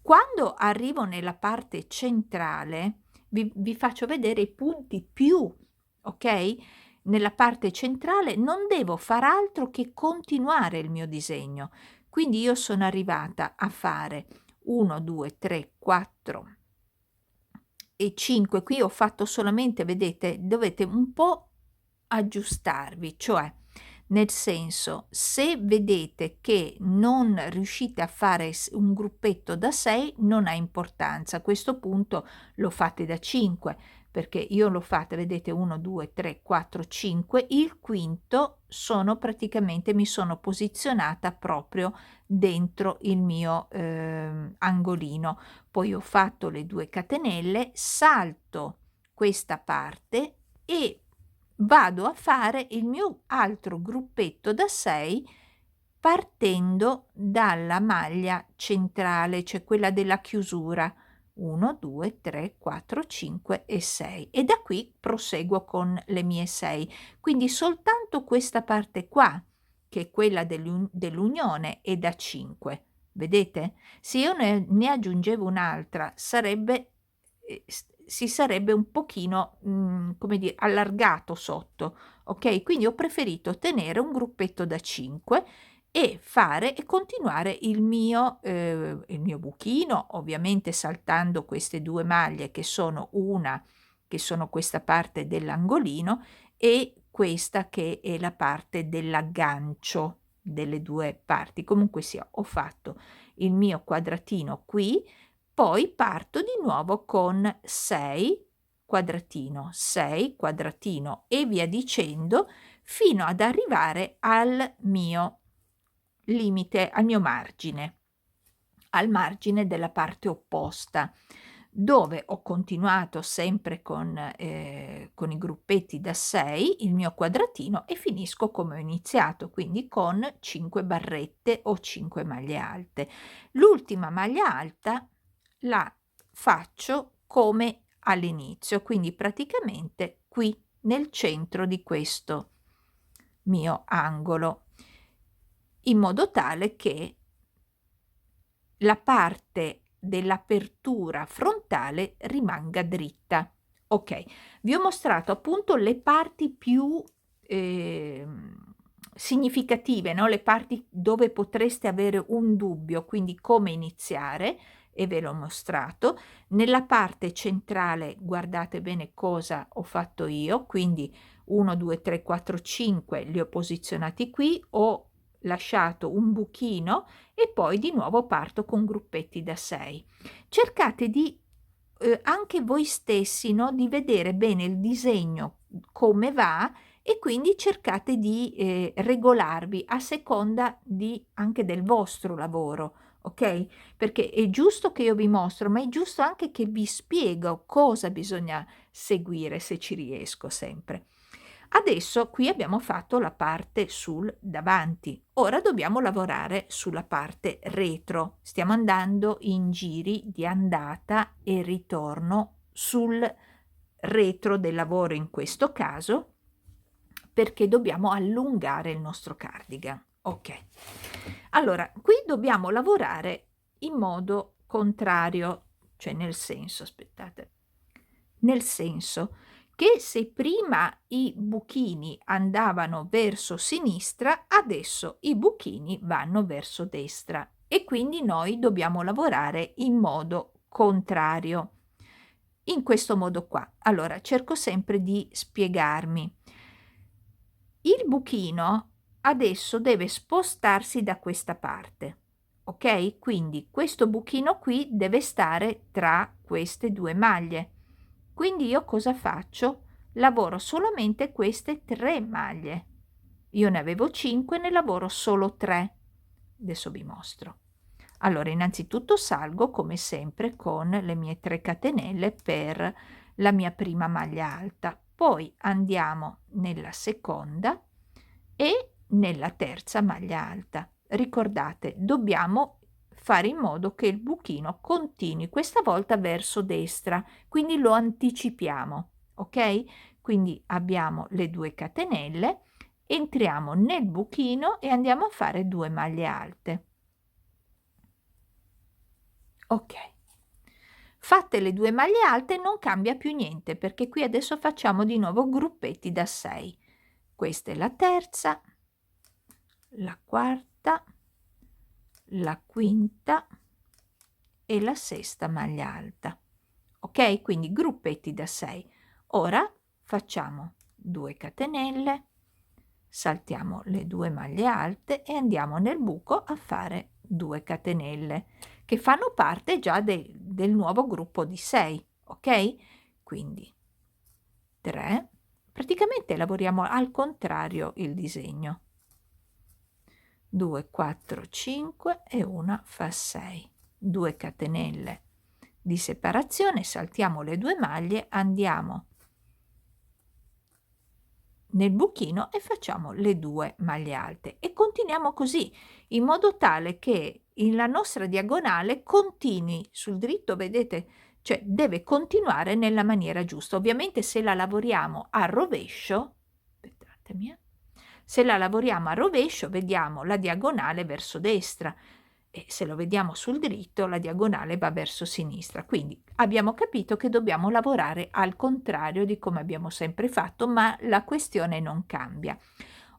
Quando arrivo nella parte centrale, vi faccio vedere i punti più, ok? Nella parte centrale non devo far altro che continuare il mio disegno. Quindi io sono arrivata a fare 1, 2, 3, 4 e 5. Qui ho fatto solamente, vedete, dovete un po' aggiustarvi, cioè nel senso, se vedete che non riuscite a fare un gruppetto da 6 non ha importanza, a questo punto lo fate da 5, perché io l'ho fatta, vedete, 1, 2, 3, 4, 5, il quinto mi sono posizionata proprio dentro il mio angolino. Poi ho fatto le 2 catenelle, salto questa parte e vado a fare il mio altro gruppetto da 6 partendo dalla maglia centrale, cioè quella della chiusura. 1, 2, 3, 4, 5 e 6 e da qui proseguo con le mie 6. Quindi soltanto questa parte qua, che è quella dell'unione, è da 5. Vedete? Se io ne aggiungevo un'altra sarebbe si sarebbe un pochino, come dire, allargato sotto, ok? Quindi ho preferito tenere un gruppetto da 5 e fare e continuare il mio buchino, ovviamente saltando queste 2 maglie che sono questa parte dell'angolino e questa che è la parte dell'aggancio delle 2 parti. Comunque sia, ho fatto il mio quadratino qui, poi parto di nuovo con 6 quadratino, 6 quadratino e via dicendo fino ad arrivare al mio limite, al mio margine, al margine della parte opposta, dove ho continuato sempre con i gruppetti da 6 il mio quadratino e finisco come ho iniziato, quindi con 5 barrette o 5 maglie alte. L'ultima maglia alta la faccio come all'inizio, quindi praticamente qui nel centro di questo mio angolo, in modo tale che la parte dell'apertura frontale rimanga dritta. Ok, vi ho mostrato appunto le parti più significative, no? Le parti dove potreste avere un dubbio, quindi come iniziare, e ve l'ho mostrato. Nella parte centrale guardate bene cosa ho fatto io, quindi 1, 2, 3, 4, 5 li ho posizionati qui, ho lasciato un buchino e poi di nuovo parto con gruppetti da 6. Cercate di anche voi stessi, no, di vedere bene il disegno come va e quindi cercate di regolarvi a seconda anche del vostro lavoro, ok? Perché è giusto che io vi mostro, ma è giusto anche che vi spiego cosa bisogna seguire, se ci riesco sempre. Adesso qui abbiamo fatto la parte sul davanti, ora dobbiamo lavorare sulla parte retro. Stiamo andando in giri di andata e ritorno sul retro del lavoro in questo caso, perché dobbiamo allungare il nostro cardigan. Ok, allora qui dobbiamo lavorare in modo contrario, cioè nel senso, aspettate, nel senso che se prima i buchini andavano verso sinistra, adesso i buchini vanno verso destra e quindi noi dobbiamo lavorare in modo contrario. in questo modo qua. Allora cerco sempre di spiegarmi. Il buchino adesso deve spostarsi da questa parte, ok? Quindi questo buchino qui deve stare tra queste due maglie. Quindi io cosa faccio? Lavoro solamente queste 3 maglie. Io ne avevo 5, ne lavoro solo 3. Adesso vi mostro. Allora, innanzitutto salgo come sempre con le mie 3 catenelle per la mia prima maglia alta. Poi andiamo nella seconda e nella terza maglia alta. Ricordate, dobbiamo fare in modo che il buchino continui questa volta verso destra, quindi lo anticipiamo, ok? Quindi abbiamo le 2 catenelle, entriamo nel buchino e andiamo a fare 2 maglie alte. Ok. Fatte le 2 maglie alte non cambia più niente, perché qui adesso facciamo di nuovo gruppetti da 6. Questa è la terza, la quarta, la quinta e la sesta maglia alta. Ok? Quindi gruppetti da 6. Ora facciamo 2 catenelle, saltiamo le 2 maglie alte e andiamo nel buco a fare 2 catenelle che fanno parte già del nuovo gruppo di 6, ok? Quindi 3, praticamente lavoriamo al contrario il disegno. 2, 4, 5 e una fa 6. 2 catenelle di separazione, saltiamo le 2 maglie, andiamo nel buchino e facciamo le 2 maglie alte e continuiamo così in modo tale che la nostra diagonale continui sul dritto, vedete, cioè deve continuare nella maniera giusta. Ovviamente se la lavoriamo a rovescio, aspettatemi, se la lavoriamo a rovescio vediamo la diagonale verso destra, e se lo vediamo sul dritto la diagonale va verso sinistra. Quindi abbiamo capito che dobbiamo lavorare al contrario di come abbiamo sempre fatto, ma la questione non cambia.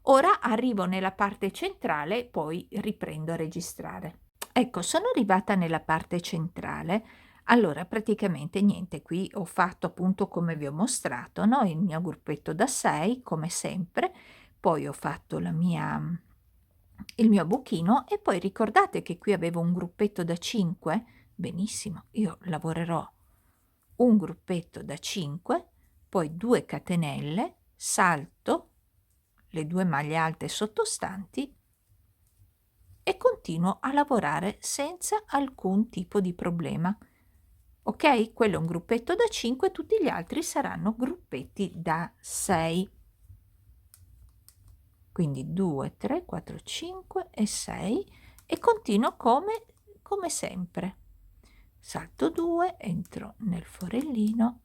Ora arrivo nella parte centrale, poi riprendo a registrare. Ecco, sono arrivata nella parte centrale. Allora praticamente niente, qui ho fatto appunto come vi ho mostrato, no? Il mio gruppetto da 6 come sempre, poi ho fatto il mio buchino e poi ricordate che qui avevo un gruppetto da 5? Benissimo, io lavorerò un gruppetto da 5, poi 2 catenelle, salto le 2 maglie alte sottostanti e continuo a lavorare senza alcun tipo di problema. Ok? Quello è un gruppetto da 5, tutti gli altri saranno gruppetti da 6. Quindi 2, 3, 4, 5 e 6 e continuo come sempre. Salto 2, entro nel forellino.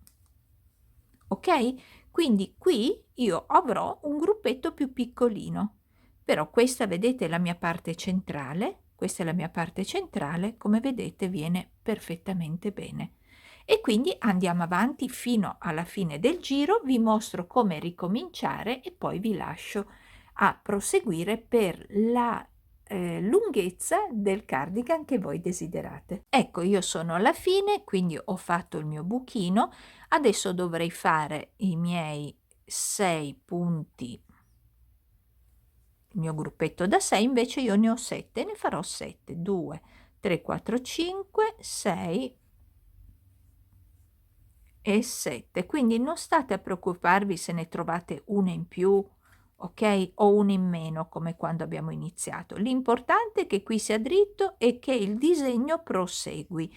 Ok? Quindi qui io avrò un gruppetto più piccolino, però questa vedete è la mia parte centrale, questa è la mia parte centrale, come vedete viene perfettamente bene. E quindi andiamo avanti fino alla fine del giro, vi mostro come ricominciare e poi vi lascio a proseguire per la lunghezza del cardigan che voi desiderate. Ecco, io sono alla fine, quindi ho fatto il mio buchino. Adesso dovrei fare i miei 6 punti, il mio gruppetto da 6, invece io ne ho 7, ne farò 7, 2, 3, 4, 5, 6 e 7. Quindi non state a preoccuparvi se ne trovate una in più, ok? O una in meno come quando abbiamo iniziato. L'importante è che qui sia dritto e che il disegno prosegua,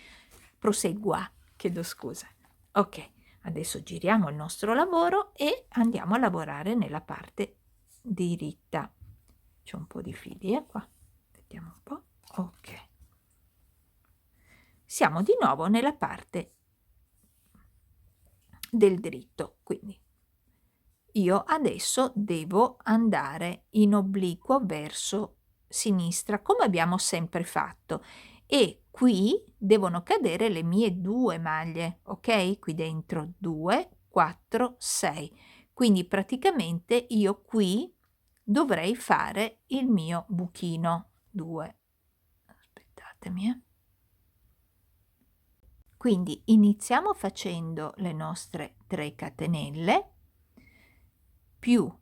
chiedo scusa. Ok. Adesso giriamo il nostro lavoro e andiamo a lavorare nella parte diritta. C'è un po' di fili qua. Vediamo un po'. Ok. Siamo di nuovo nella parte del dritto, quindi io adesso devo andare in obliquo verso sinistra come abbiamo sempre fatto e qui devono cadere le mie 2 maglie, ok? Qui dentro 2, 4, 6. Quindi praticamente io qui dovrei fare il mio buchino 2. Aspettatemi, Quindi iniziamo facendo le nostre 3 catenelle più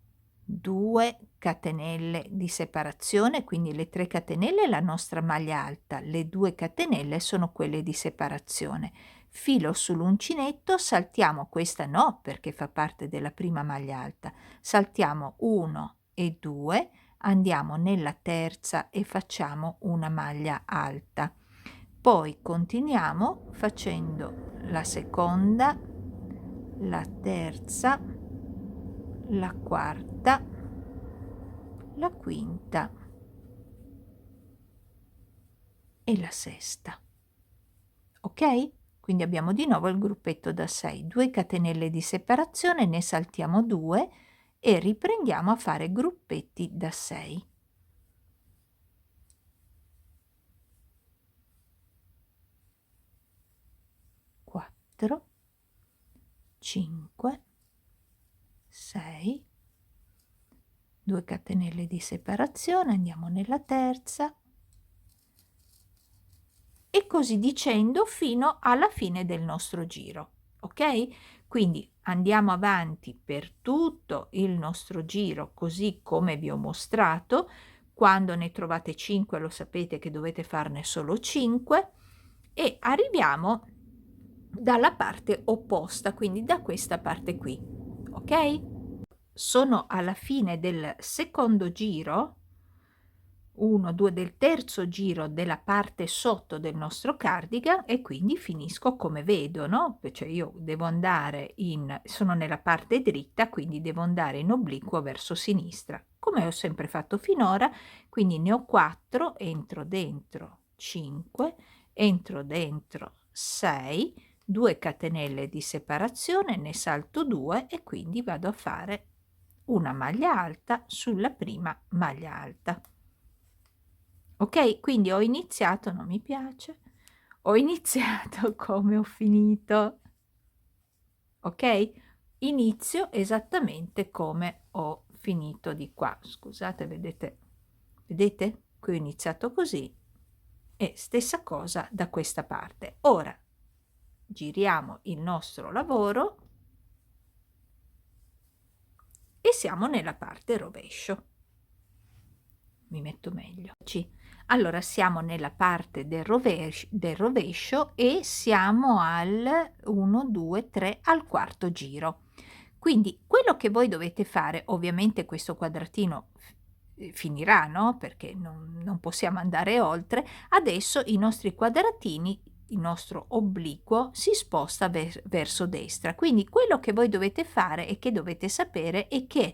2 catenelle di separazione, quindi le 3 catenelle è la nostra maglia alta, le 2 catenelle sono quelle di separazione. Filo sull'uncinetto, saltiamo questa no perché fa parte della prima maglia alta, saltiamo 1 e 2, andiamo nella terza e facciamo una maglia alta. Poi continuiamo facendo la seconda, la terza, la quarta, la quinta e la sesta. Ok? Quindi abbiamo di nuovo il gruppetto da 6, 2 catenelle di separazione, ne saltiamo 2 e riprendiamo a fare gruppetti da 6. 4, 5, 6, 2 catenelle di separazione, andiamo nella terza e così dicendo fino alla fine del nostro giro. Ok? Quindi andiamo avanti per tutto il nostro giro così come vi ho mostrato. Quando ne trovate 5 lo sapete che dovete farne solo 5 e arriviamo dalla parte opposta, quindi da questa parte qui. Ok? Sono alla fine del secondo giro, 1, 2 del terzo giro della parte sotto del nostro cardigan e quindi finisco come vedo, no? Cioè io devo andare sono nella parte dritta, quindi devo andare in obliquo verso sinistra, come ho sempre fatto finora, quindi ne ho 4, entro dentro 5, entro dentro 6, 2 catenelle di separazione, ne salto 2 e quindi vado a fare una maglia alta sulla prima maglia alta. Ok, quindi ho iniziato, non mi piace, ho iniziato come ho finito. Ok, inizio esattamente come ho finito di qua. Scusate, vedete qui ho iniziato così e stessa cosa da questa parte. Ora giriamo il nostro lavoro e siamo nella parte rovescio. Mi metto meglio. Allora siamo nella parte del rovescio e siamo al 1, 2, 3, al quarto giro. Quindi quello che voi dovete fare, ovviamente questo quadratino finirà, no? Perché non possiamo andare oltre. Adesso i nostri quadratini, il nostro obliquo si sposta verso destra. Quindi quello che voi dovete fare e che dovete sapere è che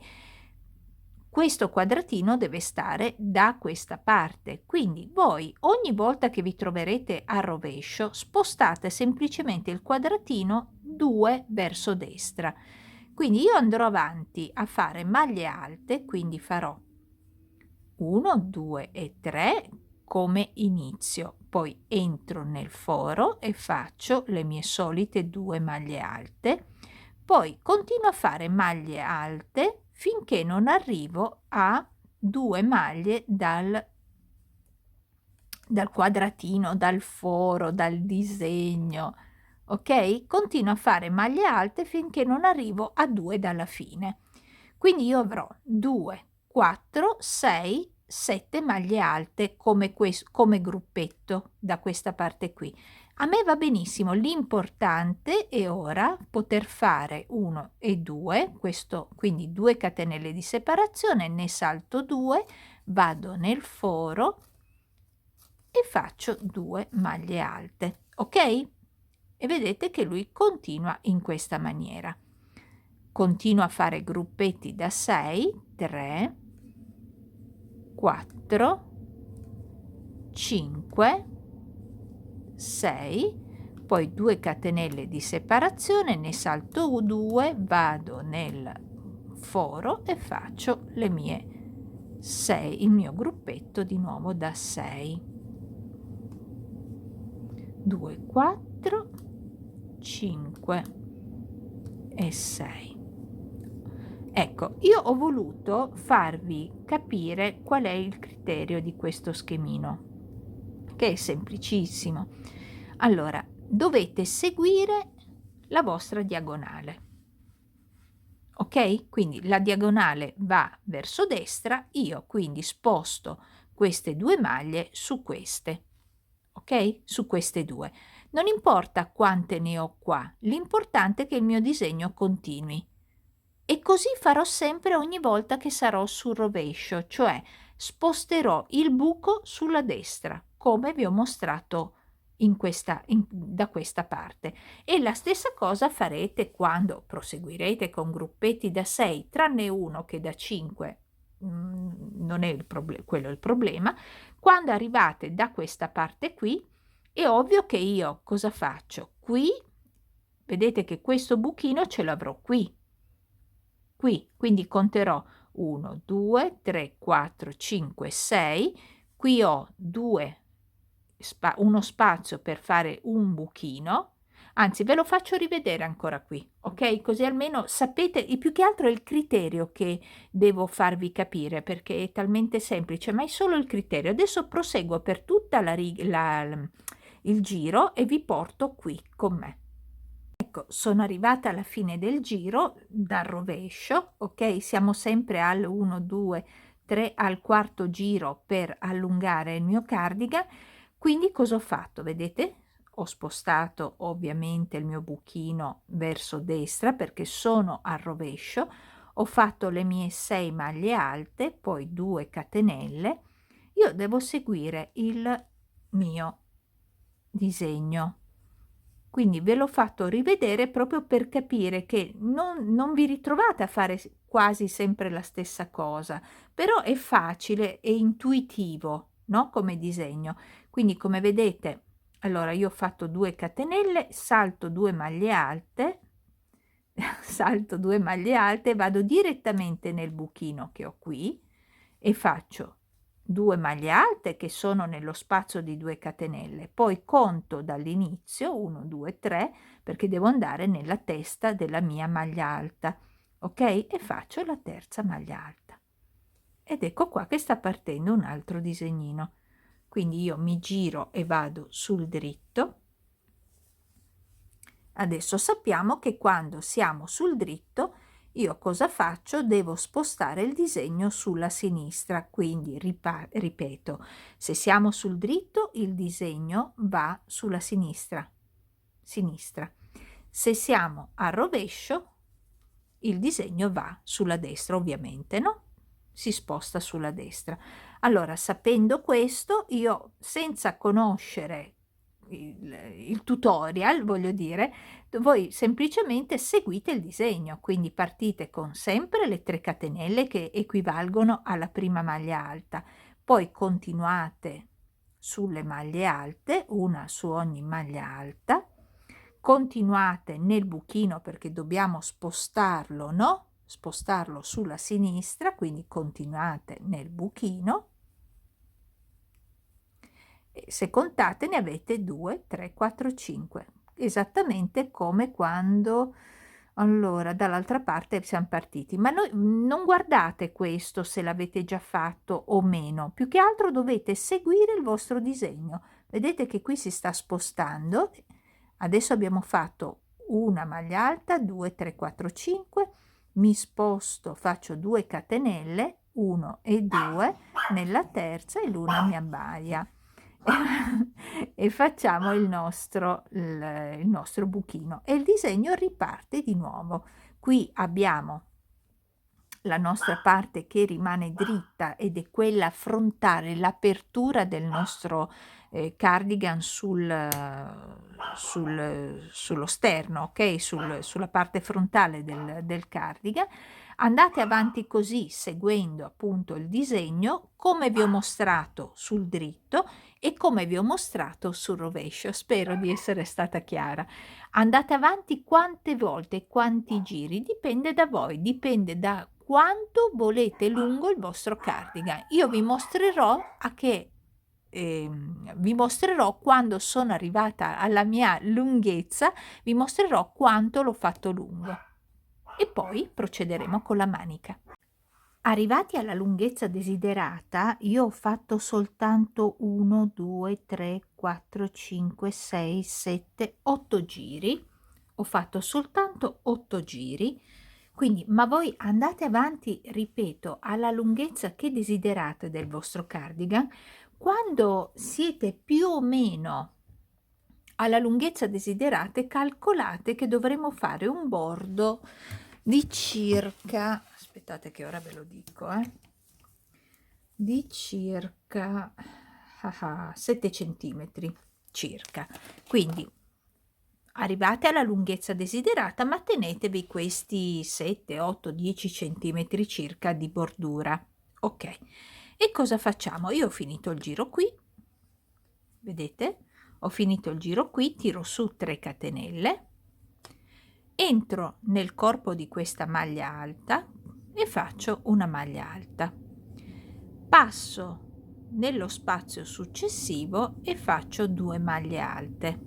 questo quadratino deve stare da questa parte, quindi voi ogni volta che vi troverete a rovescio spostate semplicemente il quadratino 2 verso destra. Quindi io andrò avanti a fare maglie alte, quindi farò 1, 2 e 3 come inizio, poi entro nel foro e faccio le mie solite 2 maglie alte, poi continuo a fare maglie alte finché non arrivo a 2 maglie dal quadratino, dal foro, dal disegno. Ok? Continuo a fare maglie alte finché non arrivo a 2 dalla fine. Quindi io avrò 2, 4, 6, 7 maglie alte come gruppetto da questa parte qui. A me va benissimo, l'importante è ora poter fare 1 e 2, quindi 2 catenelle di separazione, ne salto 2, vado nel foro e faccio 2 maglie alte, ok? E vedete che lui continua in questa maniera. Continuo a fare gruppetti da 6, 3, 4, 5, 6, poi 2 catenelle di separazione, ne salto 2, vado nel foro e faccio le mie 6, il mio gruppetto di nuovo da 6. 2, 4, 5 e 6. Ecco, io ho voluto farvi capire qual è il criterio di questo schemino, che è semplicissimo. Allora, dovete seguire la vostra diagonale. Ok? Quindi la diagonale va verso destra, io quindi sposto queste due maglie su queste, ok? Su queste due. Non importa quante ne ho qua, l'importante è che il mio disegno continui. E così farò sempre ogni volta che sarò sul rovescio, cioè sposterò il buco sulla destra, come vi ho mostrato da questa parte. E la stessa cosa farete quando proseguirete con gruppetti da 6, tranne uno che da 5 non è quello è il problema. Quando arrivate da questa parte qui, è ovvio che io cosa faccio? Qui, vedete che questo buchino ce l'avrò qui, quindi conterò 1, 2, 3, 4, 5, 6. Qui ho uno spazio per fare un buchino, anzi ve lo faccio rivedere ancora qui, ok? Così almeno sapete, e più che altro è il criterio che devo farvi capire, perché è talmente semplice, ma è solo il criterio. Adesso proseguo per tutta il giro e vi porto qui con me. Ecco, sono arrivata alla fine del giro dal rovescio, ok? Siamo sempre al 1, 2, 3, al quarto giro per allungare il mio cardigan. Quindi cosa ho fatto? Vedete? Ho spostato ovviamente il mio buchino verso destra perché sono al rovescio. Ho fatto le mie 6 maglie alte, poi 2 catenelle. Io devo seguire il mio disegno. Quindi ve l'ho fatto rivedere proprio per capire che non vi ritrovate a fare quasi sempre la stessa cosa, però è facile e intuitivo, no? Come disegno. Quindi come vedete, allora io ho fatto 2 catenelle, salto 2 maglie alte, salto 2 maglie alte, vado direttamente nel buchino che ho qui e faccio 2 maglie alte che sono nello spazio di 2 catenelle, poi conto dall'inizio 1, 2, 3 perché devo andare nella testa della mia maglia alta, ok? E faccio la terza maglia alta. Ed ecco qua che sta partendo un altro disegnino. Quindi io mi giro e vado sul dritto. Adesso sappiamo che quando siamo sul dritto io cosa faccio? Devo spostare il disegno sulla sinistra, quindi ripeto, se siamo sul dritto il disegno va sulla sinistra, sinistra. Se siamo al rovescio il disegno va sulla destra, ovviamente, no? Si sposta sulla destra. Allora, sapendo questo, io senza conoscere il tutorial, voglio dire, voi semplicemente seguite il disegno, quindi partite con sempre le 3 catenelle che equivalgono alla prima maglia alta, poi continuate sulle maglie alte, una su ogni maglia alta, continuate nel buchino perché dobbiamo spostarlo, no? Spostarlo sulla sinistra, quindi continuate nel buchino. E se contate ne avete 2, 3, 4, 5, esattamente come quando allora dall'altra parte siamo partiti. Ma noi non guardate questo se l'avete già fatto o meno, più che altro dovete seguire il vostro disegno. Vedete che qui si sta spostando. Adesso abbiamo fatto una maglia alta, 2, 3, 4, 5, mi sposto, faccio 2 catenelle, 1 e 2 nella terza e l'una mi abbaia. E facciamo il nostro buchino e il disegno riparte di nuovo. Qui abbiamo la nostra parte che rimane dritta ed è quella frontale, l'apertura del nostro cardigan sullo sterno, ok? Sulla parte frontale del cardigan. Andate avanti così seguendo appunto il disegno come vi ho mostrato sul dritto e come vi ho mostrato sul rovescio. Spero di essere stata chiara. Andate avanti quante volte, quanti giri, dipende da voi, dipende da quanto volete lungo il vostro cardigan. Io vi mostrerò vi mostrerò quando sono arrivata alla mia lunghezza, vi mostrerò quanto l'ho fatto lungo e poi procederemo con la manica. Arrivati alla lunghezza desiderata, io ho fatto soltanto 1, 2, 3, 4, 5, 6, 7, 8 giri. Ho fatto soltanto 8 giri, quindi ma voi andate avanti, ripeto, alla lunghezza che desiderate del vostro cardigan. Quando siete più o meno alla lunghezza desiderate, calcolate che dovremo fare un bordo di circa, aspettate che ora ve lo dico, di circa 7 centimetri circa. Quindi arrivate alla lunghezza desiderata, ma tenetevi questi 7, 8, 10 centimetri circa di bordura. Ok, e cosa facciamo? Io ho finito il giro qui, vedete? Ho finito il giro qui, tiro su 3 catenelle, entro nel corpo di questa maglia alta e faccio una maglia alta. Passo nello spazio successivo e faccio 2 maglie alte.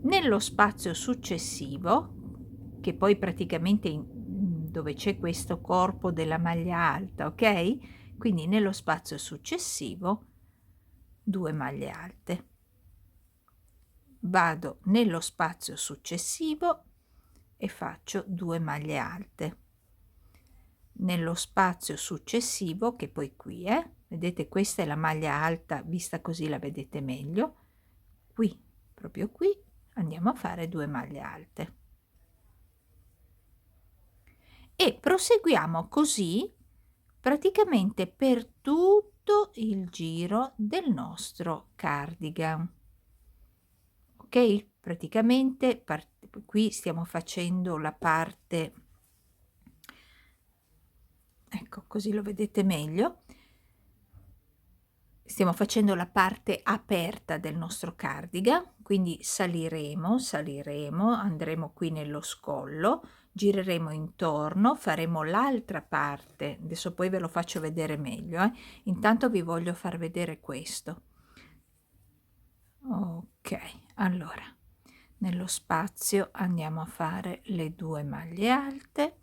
Nello spazio successivo, che poi praticamente dove c'è questo corpo della maglia alta, ok? Quindi nello spazio successivo 2 maglie alte. Vado nello spazio successivo e faccio 2 maglie alte. Nello spazio successivo, che poi qui vedete, questa è la maglia alta, vista così la vedete meglio, qui, proprio qui, andiamo a fare 2 maglie alte. E proseguiamo così praticamente per tutto il giro del nostro cardigan. Ok, praticamente qui stiamo facendo la parte, ecco, così lo vedete meglio, stiamo facendo la parte aperta del nostro cardigan, quindi saliremo, andremo qui nello scollo, gireremo intorno, faremo l'altra parte, adesso poi ve lo faccio vedere meglio, intanto vi voglio far vedere questo. Ok, allora nello spazio andiamo a fare le 2 maglie alte.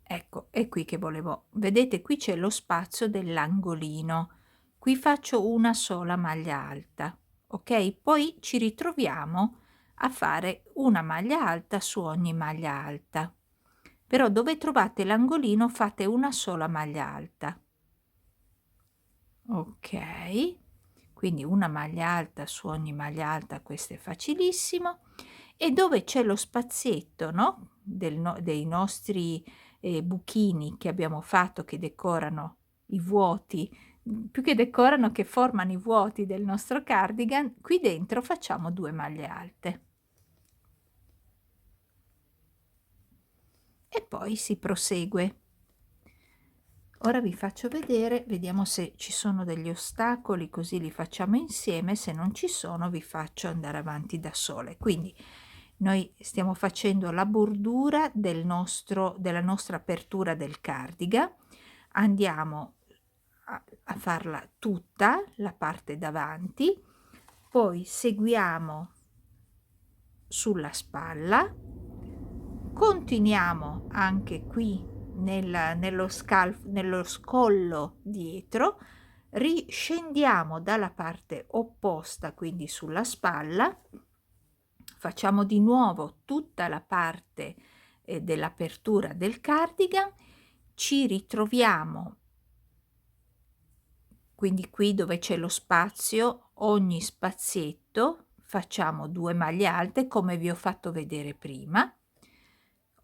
Ecco, è qui che volevo, vedete, qui c'è lo spazio dell'angolino, qui faccio una sola maglia alta, ok? Poi ci ritroviamo a fare una maglia alta su ogni maglia alta, però dove trovate l'angolino fate una sola maglia alta, ok? Quindi una maglia alta su ogni maglia alta, questo è facilissimo. E dove c'è lo spazietto, no? Dei nostri buchini che abbiamo fatto, che decorano i vuoti, più che decorano, che formano i vuoti del nostro cardigan, qui dentro facciamo 2 maglie alte. E poi si prosegue. Ora vi faccio vedere, vediamo se ci sono degli ostacoli, così li facciamo insieme. Se non ci sono vi faccio andare avanti da sole. Quindi noi stiamo facendo la bordura della nostra apertura del cardigan, andiamo a farla tutta, la parte davanti, poi seguiamo sulla spalla, continuiamo anche qui nello scollo dietro, riscendiamo dalla parte opposta, quindi sulla spalla, facciamo di nuovo tutta la parte dell'apertura del cardigan, ci ritroviamo quindi qui dove c'è lo spazio, ogni spazietto facciamo 2 maglie alte come vi ho fatto vedere prima.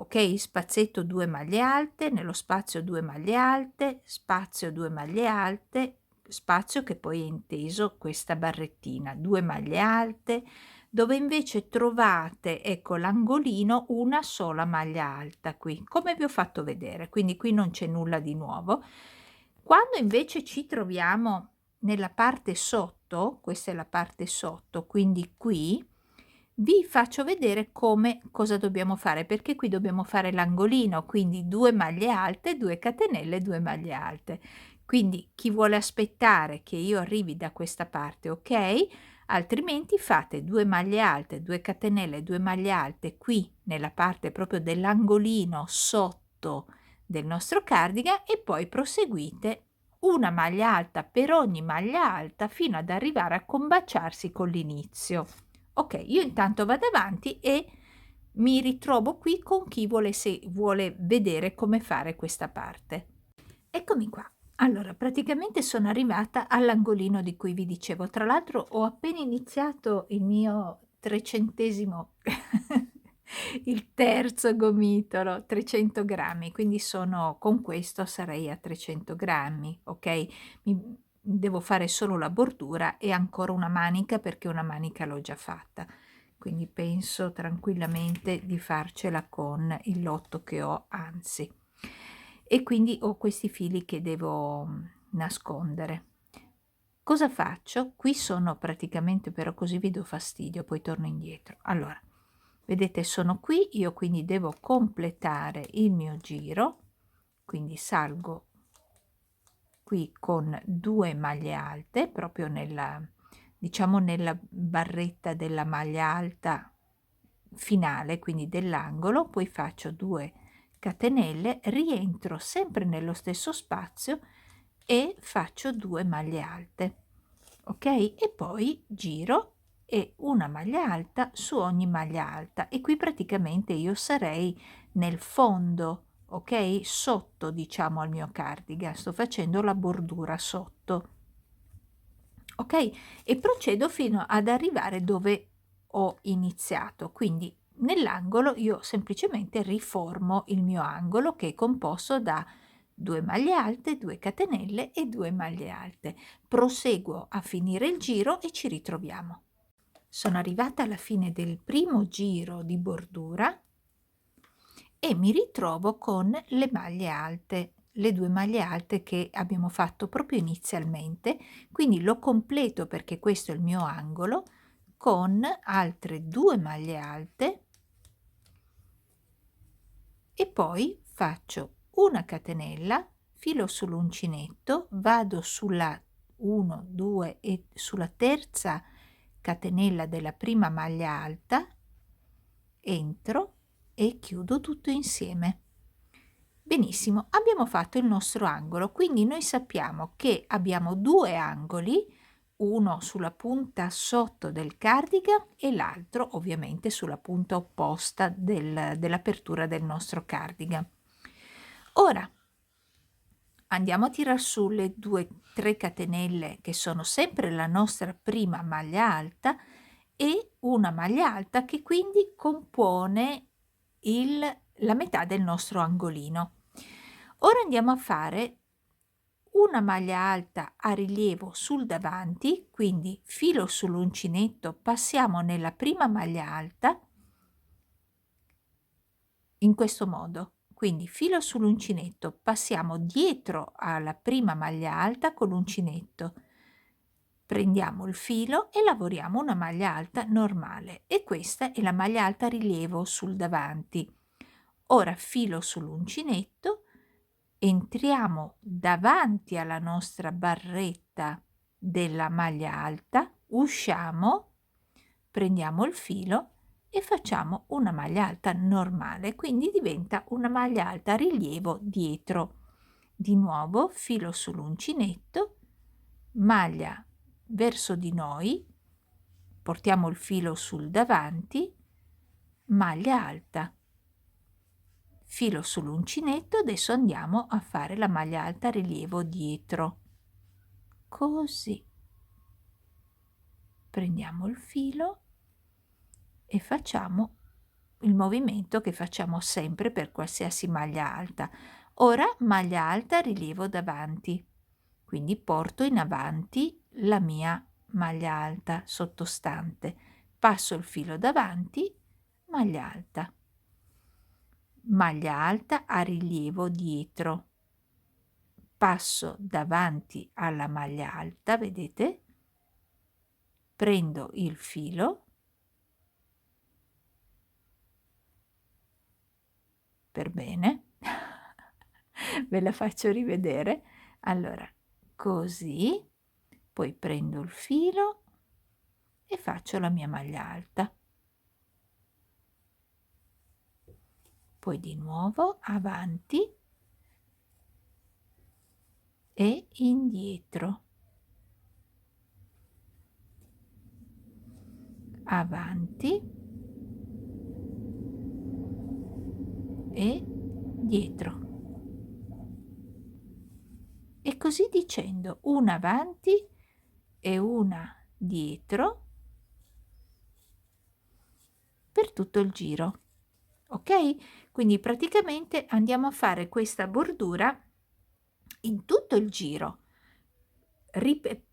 Ok, spazietto 2 maglie alte, nello spazio 2 maglie alte, spazio 2 maglie alte, spazio che poi è inteso questa barrettina, 2 maglie alte, dove invece trovate, ecco, l'angolino, una sola maglia alta qui, come vi ho fatto vedere, quindi qui non c'è nulla di nuovo. Quando invece ci troviamo nella parte sotto, questa è la parte sotto, quindi qui, vi faccio vedere cosa dobbiamo fare, perché qui dobbiamo fare l'angolino, quindi 2 maglie alte, 2 catenelle, 2 maglie alte. Quindi chi vuole aspettare che io arrivi da questa parte, ok? altrimenti fate 2 maglie alte, 2 catenelle, 2 maglie alte qui nella parte proprio dell'angolino sotto del nostro cardigan e poi proseguite una maglia alta per ogni maglia alta fino ad arrivare a combaciarsi con l'inizio. Ok, io intanto vado avanti e mi ritrovo qui con chi vuole vedere come fare questa parte. Eccomi qua. Allora, praticamente sono arrivata all'angolino di cui vi dicevo. Tra l'altro ho appena iniziato il mio 300esimo, il terzo gomitolo, 300 grammi, quindi con questo sarei a 300 grammi, ok? Devo fare solo la bordura e ancora una manica perché una manica l'ho già fatta. Quindi penso tranquillamente di farcela con il lotto che ho, anzi. E quindi ho questi fili che devo nascondere. Cosa faccio? Qui sono praticamente, però così vi do fastidio, poi torno indietro. Allora, vedete, sono qui, io quindi devo completare il mio giro, quindi salgo qui con 2 maglie alte, proprio nella, diciamo, nella barretta della maglia alta finale, quindi dell'angolo, poi faccio 2 catenelle, rientro sempre nello stesso spazio e faccio 2 maglie alte, ok? E poi giro e una maglia alta su ogni maglia alta e qui praticamente io sarei nel fondo, ok? Sotto, diciamo, al mio cardigan, sto facendo la bordura sotto, ok? E procedo fino ad arrivare dove ho iniziato, quindi nell'angolo io semplicemente riformo il mio angolo che è composto da 2 maglie alte, 2 catenelle e 2 maglie alte. Proseguo a finire il giro e ci ritroviamo. Sono arrivata alla fine del primo giro di bordura e mi ritrovo con le maglie alte, le 2 maglie alte che abbiamo fatto proprio inizialmente, quindi lo completo perché questo è il mio angolo con altre 2 maglie alte e poi faccio una catenella, filo sull'uncinetto, vado sulla 1, 2 e sulla terza catenella della prima maglia alta, entro e chiudo tutto insieme. Benissimo, abbiamo fatto il nostro angolo, quindi noi sappiamo che abbiamo 2 angoli, uno sulla punta sotto del cardigan e l'altro ovviamente sulla punta opposta dell'apertura del nostro cardigan. Ora andiamo a tirar su le 2-3 catenelle che sono sempre la nostra prima maglia alta e una maglia alta che quindi compone la metà del nostro angolino. Ora andiamo a fare una maglia alta a rilievo sul davanti, quindi filo sull'uncinetto, passiamo nella prima maglia alta in questo modo, quindi filo sull'uncinetto, passiamo dietro alla prima maglia alta con l'uncinetto, prendiamo il filo e lavoriamo una maglia alta normale e questa è la maglia alta a rilievo sul davanti. Ora filo sull'uncinetto, entriamo davanti alla nostra barretta della maglia alta, usciamo, prendiamo il filo e facciamo una maglia alta normale, quindi diventa una maglia alta a rilievo dietro. Di nuovo filo sull'uncinetto, maglia verso di noi, portiamo il filo sul davanti, maglia alta, filo sull'uncinetto, adesso andiamo a fare la maglia alta a rilievo dietro, così. Prendiamo il filo e facciamo il movimento che facciamo sempre per qualsiasi maglia alta. Ora maglia alta rilievo davanti, quindi porto in avanti la mia maglia alta sottostante, passo il filo davanti, maglia alta a rilievo dietro, passo davanti alla maglia alta, vedete? Prendo il filo, per bene, ve la faccio rivedere. Allora, così, poi prendo il filo e faccio la mia maglia alta. Poi di nuovo avanti e indietro, avanti e dietro, e così dicendo, una avanti e una dietro per tutto il giro. Ok? Quindi praticamente andiamo a fare questa bordura in tutto il giro,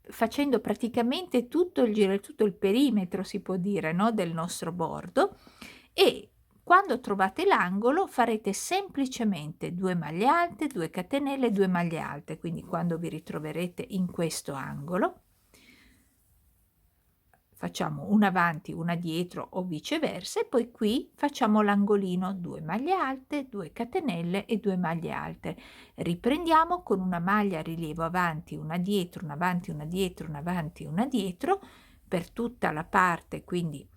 facendo praticamente tutto il giro, tutto il perimetro, si può dire, no, del nostro bordo, e quando trovate l'angolo farete semplicemente 2 maglie alte, 2 catenelle, 2 maglie alte. Quindi quando vi ritroverete in questo angolo facciamo una avanti, una dietro o viceversa, e poi qui facciamo l'angolino, 2 maglie alte, 2 catenelle e 2 maglie alte. Riprendiamo con una maglia a rilievo avanti, una dietro, una avanti, una dietro, una avanti, una dietro per tutta la parte, quindi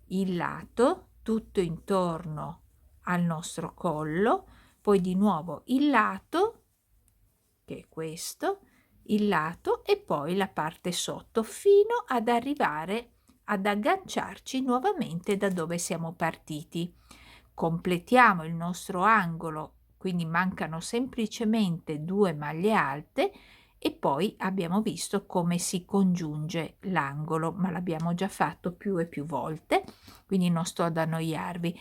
il lato, tutto intorno al nostro collo, poi di nuovo il lato, che è questo, il lato, e poi la parte sotto, fino ad arrivare ad agganciarci nuovamente da dove siamo partiti. Completiamo il nostro angolo, quindi mancano semplicemente 2 maglie alte, e poi abbiamo visto come si congiunge l'angolo, ma l'abbiamo già fatto più e più volte, quindi non sto ad annoiarvi.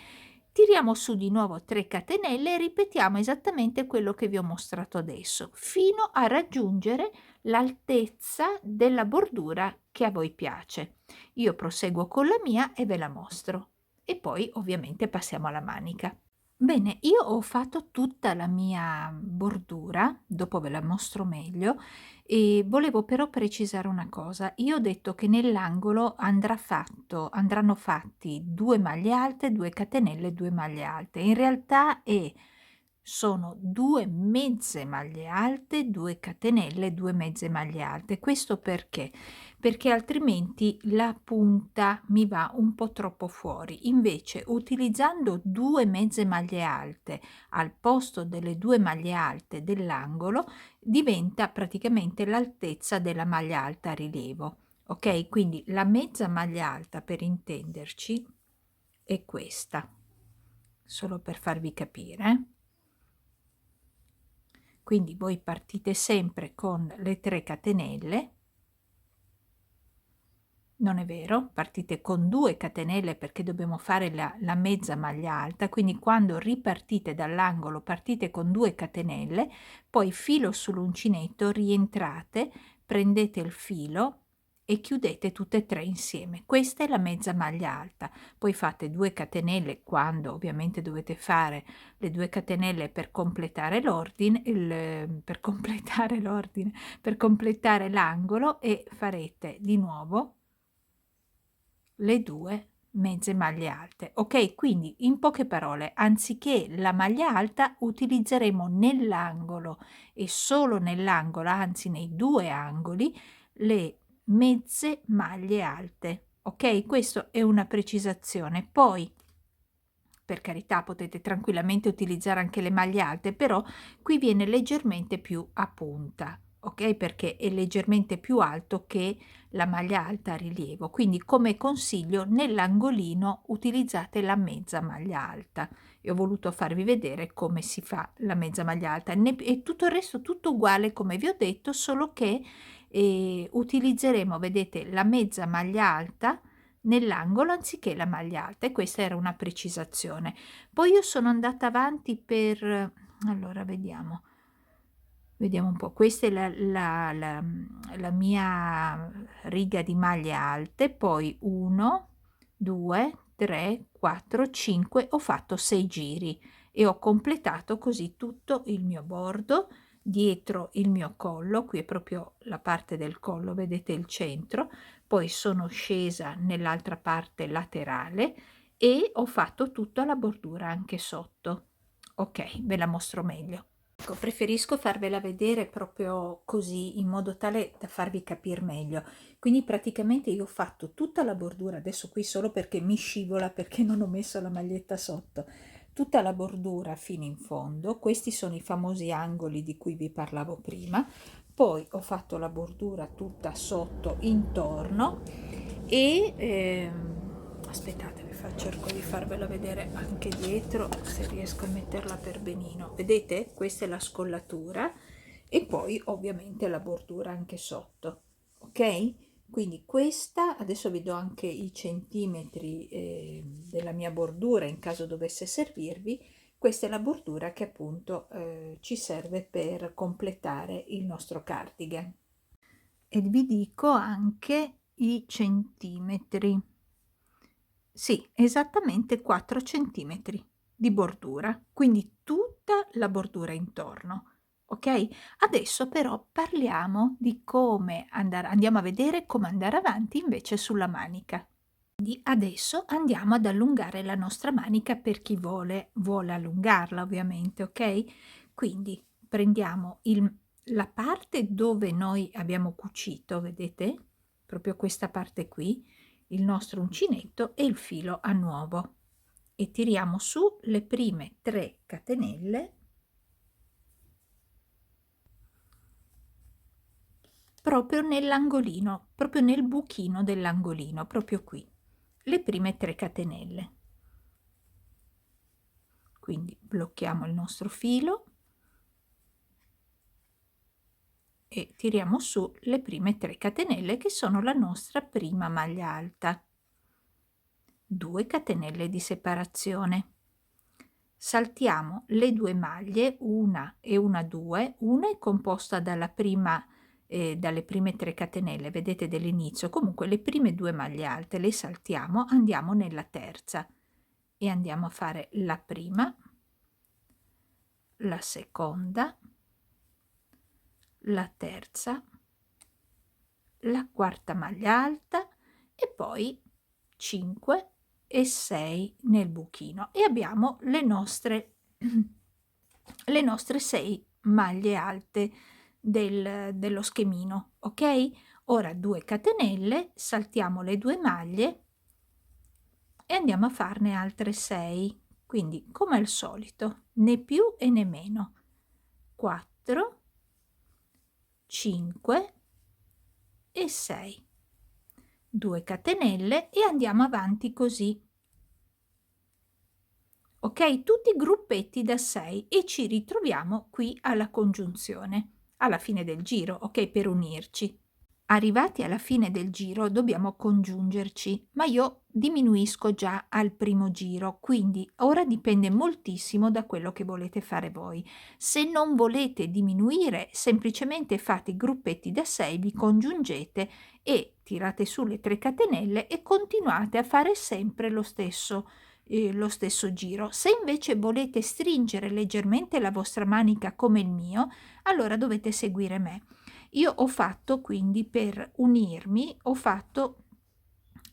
Tiriamo su di nuovo 3 catenelle e ripetiamo esattamente quello che vi ho mostrato adesso, fino a raggiungere l'altezza della bordura che a voi piace. Io proseguo con la mia e ve la mostro, e poi ovviamente passiamo alla manica. Bene, io ho fatto tutta la mia bordura, dopo ve la mostro meglio, e volevo però precisare una cosa. Io ho detto che nell'angolo andranno fatti 2 maglie alte, 2 catenelle, 2 maglie alte. In realtà sono 2 mezze maglie alte, 2 catenelle, 2 mezze maglie alte. Questo perché? Perché altrimenti la punta mi va un po' troppo fuori. Invece, utilizzando 2 mezze maglie alte al posto delle 2 maglie alte dell'angolo, diventa praticamente l'altezza della maglia alta a rilievo. Ok? Quindi la mezza maglia alta, per intenderci, è questa, solo per farvi capire. Quindi voi partite sempre con le 3 catenelle, non è vero, partite con 2 catenelle perché dobbiamo fare la mezza maglia alta, quindi quando ripartite dall'angolo partite con 2 catenelle, poi filo sull'uncinetto, rientrate, prendete il filo e chiudete tutte e 3 insieme. Questa è la mezza maglia alta. Poi fate 2 catenelle quando ovviamente dovete fare le 2 catenelle per completare l'ordine, per completare l'angolo, e farete di nuovo le 2 mezze maglie alte. Ok, quindi in poche parole, anziché la maglia alta utilizzeremo nell'angolo, e solo nell'angolo, anzi nei 2 angoli, le mezze maglie alte. Ok, questo è una precisazione. Poi, per carità, potete tranquillamente utilizzare anche le maglie alte, però qui viene leggermente più a punta, ok? Perché è leggermente più alto che la maglia alta a rilievo. Quindi, come consiglio, nell'angolino utilizzate la mezza maglia alta. E ho voluto farvi vedere come si fa la mezza maglia alta, e tutto il resto tutto uguale come vi ho detto, solo che utilizzeremo, vedete, la mezza maglia alta nell'angolo anziché la maglia alta, e questa era una precisazione. Poi io sono andata avanti per, allora vediamo un po', questa è la mia riga di maglie alte, poi 1, 2, 3, 4, 5, ho fatto 6 giri e ho completato così tutto il mio bordo. Dietro il mio collo, qui è proprio la parte del collo, vedete il centro, poi sono scesa nell'altra parte laterale e ho fatto tutta la bordura anche sotto. Ok, ve la mostro meglio. Ecco, preferisco farvela vedere proprio così, in modo tale da farvi capire meglio. Quindi praticamente io ho fatto tutta la bordura, adesso qui solo perché mi scivola, perché non ho messo la maglietta sotto, tutta la bordura fino in fondo. Questi sono i famosi angoli di cui vi parlavo prima. Poi ho fatto la bordura tutta sotto, intorno, e aspettate, cerco di farvela vedere anche dietro, se riesco a metterla per benino. Vedete? Questa è la scollatura e poi ovviamente la bordura anche sotto, ok? Quindi questa, adesso vi do anche i centimetri della mia bordura in caso dovesse servirvi. Questa è la bordura che appunto ci serve per completare il nostro cardigan. E vi dico anche i centimetri. Sì, esattamente 4 centimetri di bordura, quindi tutta la bordura intorno, ok? Adesso però parliamo di come andare, andiamo a vedere come andare avanti invece sulla manica. Quindi adesso andiamo ad allungare la nostra manica per chi vuole allungarla, ovviamente, ok? Quindi prendiamo la parte dove noi abbiamo cucito, vedete? Proprio questa parte qui, il nostro uncinetto e il filo a nuovo, e tiriamo su le prime 3 catenelle proprio nell'angolino, proprio nel buchino dell'angolino, proprio qui, le prime 3 catenelle. Quindi blocchiamo il nostro filo e tiriamo su le prime 3 catenelle che sono la nostra prima maglia alta. 2 catenelle di separazione. Saltiamo le 2 maglie, una e una 2, una è composta dalla prima dalle prime 3 catenelle, vedete, dell'inizio. Comunque le prime 2 maglie alte le saltiamo, andiamo nella terza e andiamo a fare la prima, la seconda, la terza, la quarta maglia alta e poi 5 e 6 nel buchino, e abbiamo le nostre 6 maglie alte dello schemino, ok? Ora 2 catenelle, saltiamo le 2 maglie e andiamo a farne altre 6, quindi come al solito, né più e né meno. 4, 5 e 6, 2 catenelle e andiamo avanti così, ok? Tutti gruppetti da 6 e ci ritroviamo qui alla congiunzione, alla fine del giro, ok? Per unirci. Arrivati alla fine del giro dobbiamo congiungerci, ma io diminuisco già al primo giro, quindi ora dipende moltissimo da quello che volete fare voi. Se non volete diminuire, semplicemente fate i gruppetti da 6, vi congiungete e tirate su le 3 catenelle e continuate a fare sempre lo stesso giro. Se invece volete stringere leggermente la vostra manica come il mio, allora dovete seguire me. Io ho fatto quindi, per unirmi, ho fatto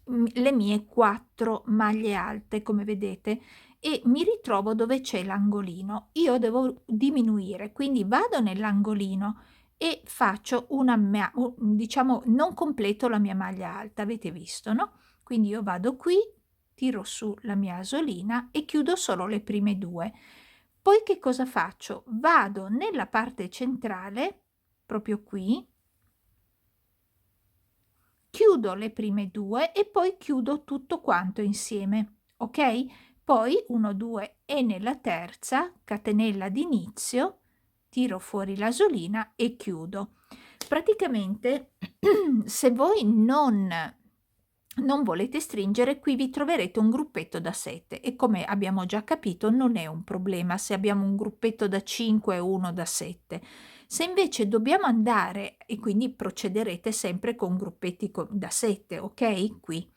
le mie 4 maglie alte, come vedete, e mi ritrovo dove c'è l'angolino. Io devo diminuire, quindi vado nell'angolino e faccio diciamo, non completo la mia maglia alta, avete visto, no? Quindi io vado qui, tiro su la mia asolina e chiudo solo le prime 2. Poi che cosa faccio? Vado nella parte centrale, proprio qui, chiudo le prime 2 e poi chiudo tutto quanto insieme, ok? Poi 1, 2 e nella terza catenella d'inizio tiro fuori l'asolina e chiudo. Praticamente se voi non volete stringere, qui vi troverete un gruppetto da 7 e, come abbiamo già capito, non è un problema se abbiamo un gruppetto da 5 e uno da 7. Se invece dobbiamo andare, e quindi procederete sempre con gruppetti da 7, ok? Qui.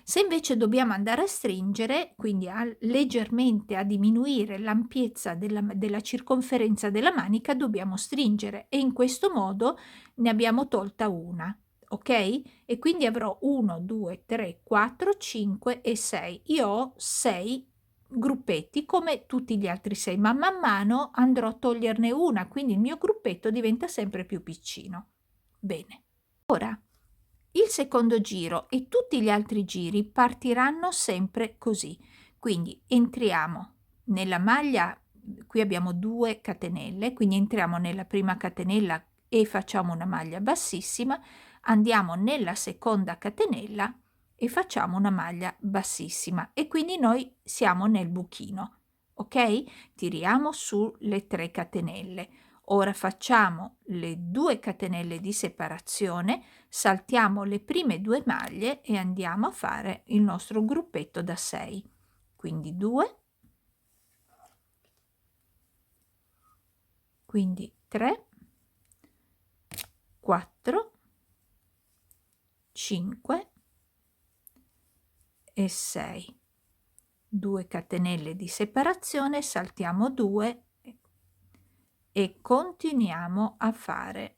Se invece dobbiamo andare a stringere, quindi leggermente a diminuire l'ampiezza della circonferenza della manica, dobbiamo stringere, e in questo modo ne abbiamo tolta una. Ok? E quindi avrò 1, 2, 3, 4, 5 e 6. Io ho 6 gruppetti come tutti gli altri 6, ma man mano andrò a toglierne una, quindi il mio gruppetto diventa sempre più piccino. Bene. Ora il secondo giro e tutti gli altri giri partiranno sempre così. Quindi entriamo nella maglia, qui abbiamo 2 catenelle, quindi entriamo nella prima catenella e facciamo una maglia bassissima, andiamo nella seconda catenella e facciamo una maglia bassissima e quindi noi siamo nel buchino, ok? Tiriamo su le 3 catenelle. Ora facciamo le 2 catenelle di separazione, saltiamo le prime 2 maglie e andiamo a fare il nostro gruppetto da 6. Quindi 2, quindi 3, 4, 5 e 6. 2 catenelle di separazione, saltiamo 2 e continuiamo a fare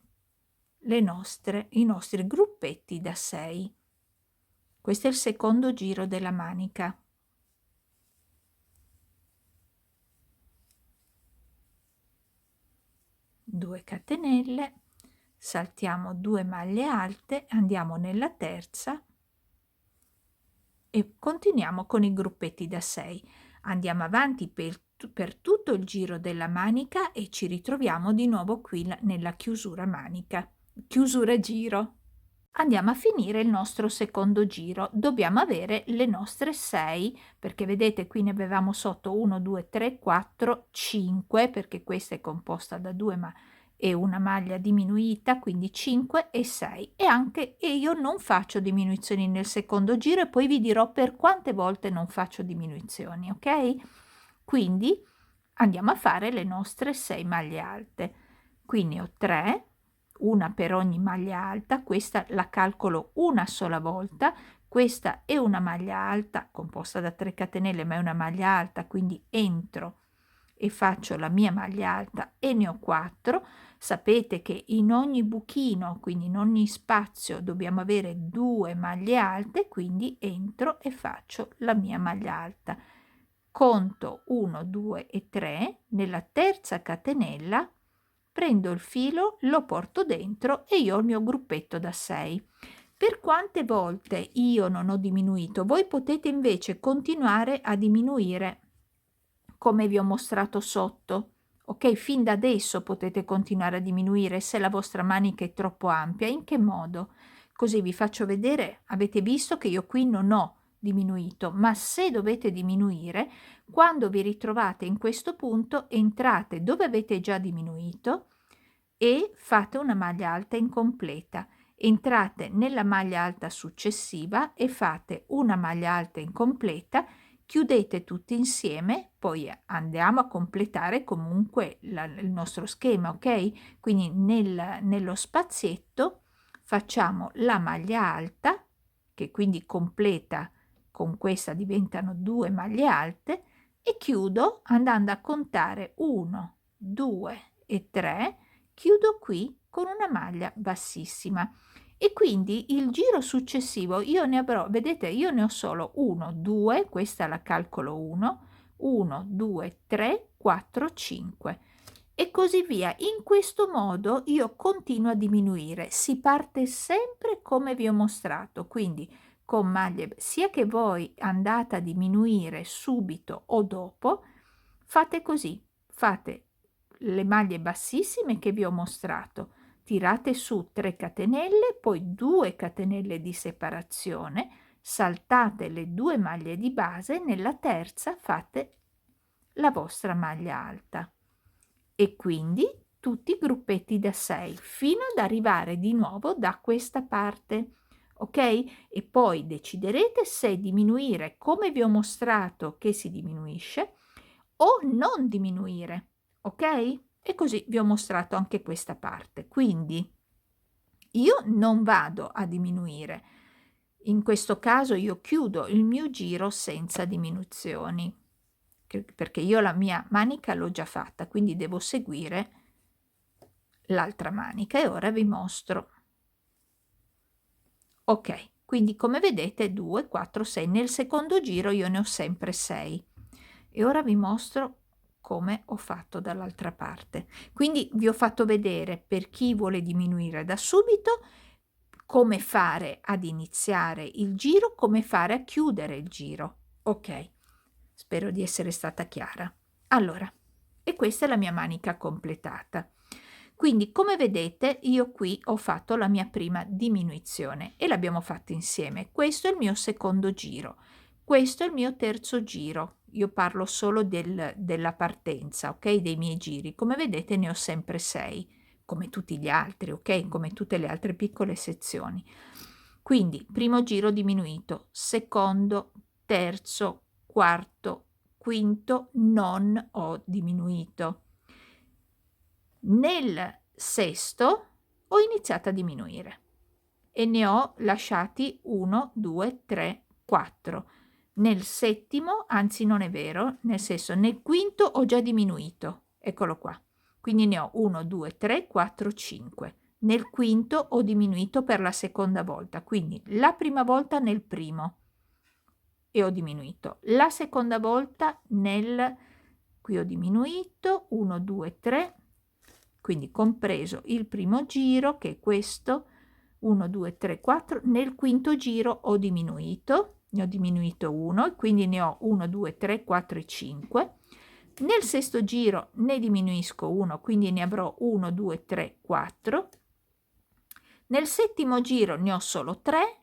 i nostri gruppetti da 6. Questo è il secondo giro della manica. Due catenelle, saltiamo 2 maglie alte, andiamo nella terza e continuiamo con i gruppetti da 6. Andiamo avanti per tutto il giro della manica e ci ritroviamo di nuovo qui nella chiusura manica, chiusura giro. Andiamo a finire il nostro secondo giro. Dobbiamo avere le nostre 6, perché vedete qui ne avevamo sotto 1, 2, 3, 4, 5, perché questa è composta da 2 ma è una maglia diminuita, quindi 5 e 6. E io non faccio diminuzioni nel secondo giro e poi vi dirò per quante volte non faccio diminuzioni, ok? Quindi andiamo a fare le nostre 6 maglie alte. Quindi ho 3, una per ogni maglia alta, questa la calcolo una sola volta, questa è una maglia alta composta da 3 catenelle ma è una maglia alta, quindi entro e faccio la mia maglia alta e ne ho 4. Sapete che in ogni buchino, quindi in ogni spazio, dobbiamo avere 2 maglie alte, quindi entro e faccio la mia maglia alta. Conto 1, 2 e 3, nella terza catenella prendo il filo, lo porto dentro e io ho il mio gruppetto da 6. Per quante volte io non ho diminuito, voi potete invece continuare a diminuire come vi ho mostrato sotto. Ok, fin da adesso potete continuare a diminuire se la vostra manica è troppo ampia. In che modo? Così vi faccio vedere, avete visto che io qui non ho diminuito, ma se dovete diminuire, quando vi ritrovate in questo punto, entrate dove avete già diminuito e fate una maglia alta incompleta. Entrate nella maglia alta successiva e fate una maglia alta incompleta, chiudete tutti insieme, poi andiamo a completare comunque il nostro schema, ok? Quindi nello spazietto facciamo la maglia alta, che quindi completa, con questa diventano 2 maglie alte, e chiudo andando a contare 1, 2 e 3, chiudo qui con una maglia bassissima. E quindi il giro successivo io ne avrò, vedete, io ne ho solo 1, 2, questa la calcolo 1, 1, 2, 3, 4, 5 e così via. In questo modo io continuo a diminuire, si parte sempre come vi ho mostrato, quindi con maglie, sia che voi andate a diminuire subito o dopo, fate così, fate le maglie bassissime che vi ho mostrato, tirate su 3 catenelle, poi 2 catenelle di separazione, saltate le 2 maglie di base, nella terza fate la vostra maglia alta e quindi tutti i gruppetti da 6 fino ad arrivare di nuovo da questa parte, ok? E poi deciderete se diminuire come vi ho mostrato che si diminuisce o non diminuire, ok? E così vi ho mostrato anche questa parte. Quindi io non vado a diminuire. In questo caso io chiudo il mio giro senza diminuzioni, perché io la mia manica l'ho già fatta, quindi devo seguire l'altra manica e ora vi mostro. Ok, quindi come vedete 2, 4, 6. Nel secondo giro io ne ho sempre 6. E ora vi mostro come ho fatto dall'altra parte. Quindi vi ho fatto vedere, per chi vuole diminuire da subito, come fare ad iniziare il giro, come fare a chiudere il giro. Ok, spero di essere stata chiara. Allora, e questa è la mia manica completata. Quindi, come vedete, io qui ho fatto la mia prima diminuzione e l'abbiamo fatta insieme. Questo è il mio secondo giro, questo è il mio terzo giro. Io parlo solo della partenza, ok? Dei miei giri. Come vedete ne ho sempre 6, come tutti gli altri, ok? Come tutte le altre piccole sezioni. Quindi, primo giro diminuito, secondo, terzo, quarto, quinto, non ho diminuito. Nel sesto ho iniziato a diminuire e ne ho lasciati 1, 2, 3, 4. Nel settimo, anzi non è vero, nel sesto, nel quinto ho già diminuito, eccolo qua. Quindi ne ho 1, 2, 3, 4, 5. Nel quinto ho diminuito per la seconda volta, quindi la prima volta nel primo e ho diminuito, la seconda volta qui ho diminuito 1, 2, 3, quindi compreso il primo giro che è questo, 1, 2, 3, 4, nel quinto giro ho diminuito, ne ho diminuito 1 e quindi ne ho 1, 2, 3, 4 e 5. Nel sesto giro ne diminuisco 1, quindi ne avrò 1, 2, 3, 4. Nel settimo giro ne ho solo 3,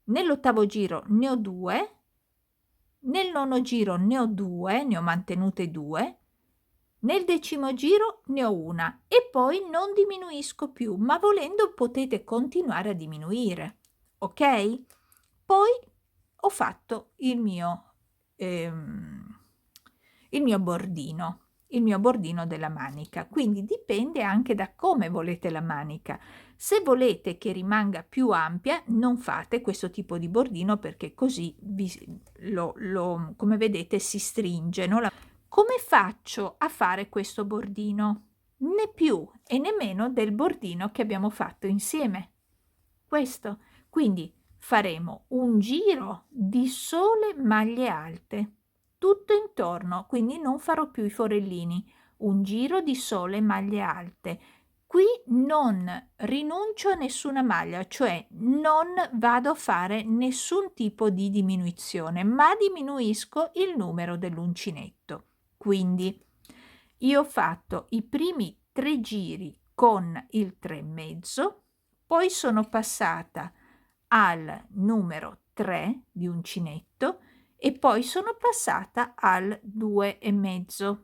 nell'ottavo giro ne ho 2, nel nono giro ne ho 2, ne ho mantenute 2, nel decimo giro ne ho una e poi non diminuisco più, ma volendo potete continuare a diminuire, ok? Poi ho fatto il mio bordino della manica, quindi dipende anche da come volete la manica. Se volete che rimanga più ampia, non fate questo tipo di bordino perché così come vedete si stringe, no? Come faccio a fare questo bordino? Né più e né meno del bordino che abbiamo fatto insieme. Questo. Quindi faremo un giro di sole maglie alte, tutto intorno, quindi non farò più i forellini. Un giro di sole maglie alte. Qui non rinuncio a nessuna maglia, cioè non vado a fare nessun tipo di diminuzione, ma diminuisco il numero dell'uncinetto. Quindi io ho fatto i primi 3 giri con il 3,5, poi sono passata al numero 3 di uncinetto e poi sono passata al 2,5.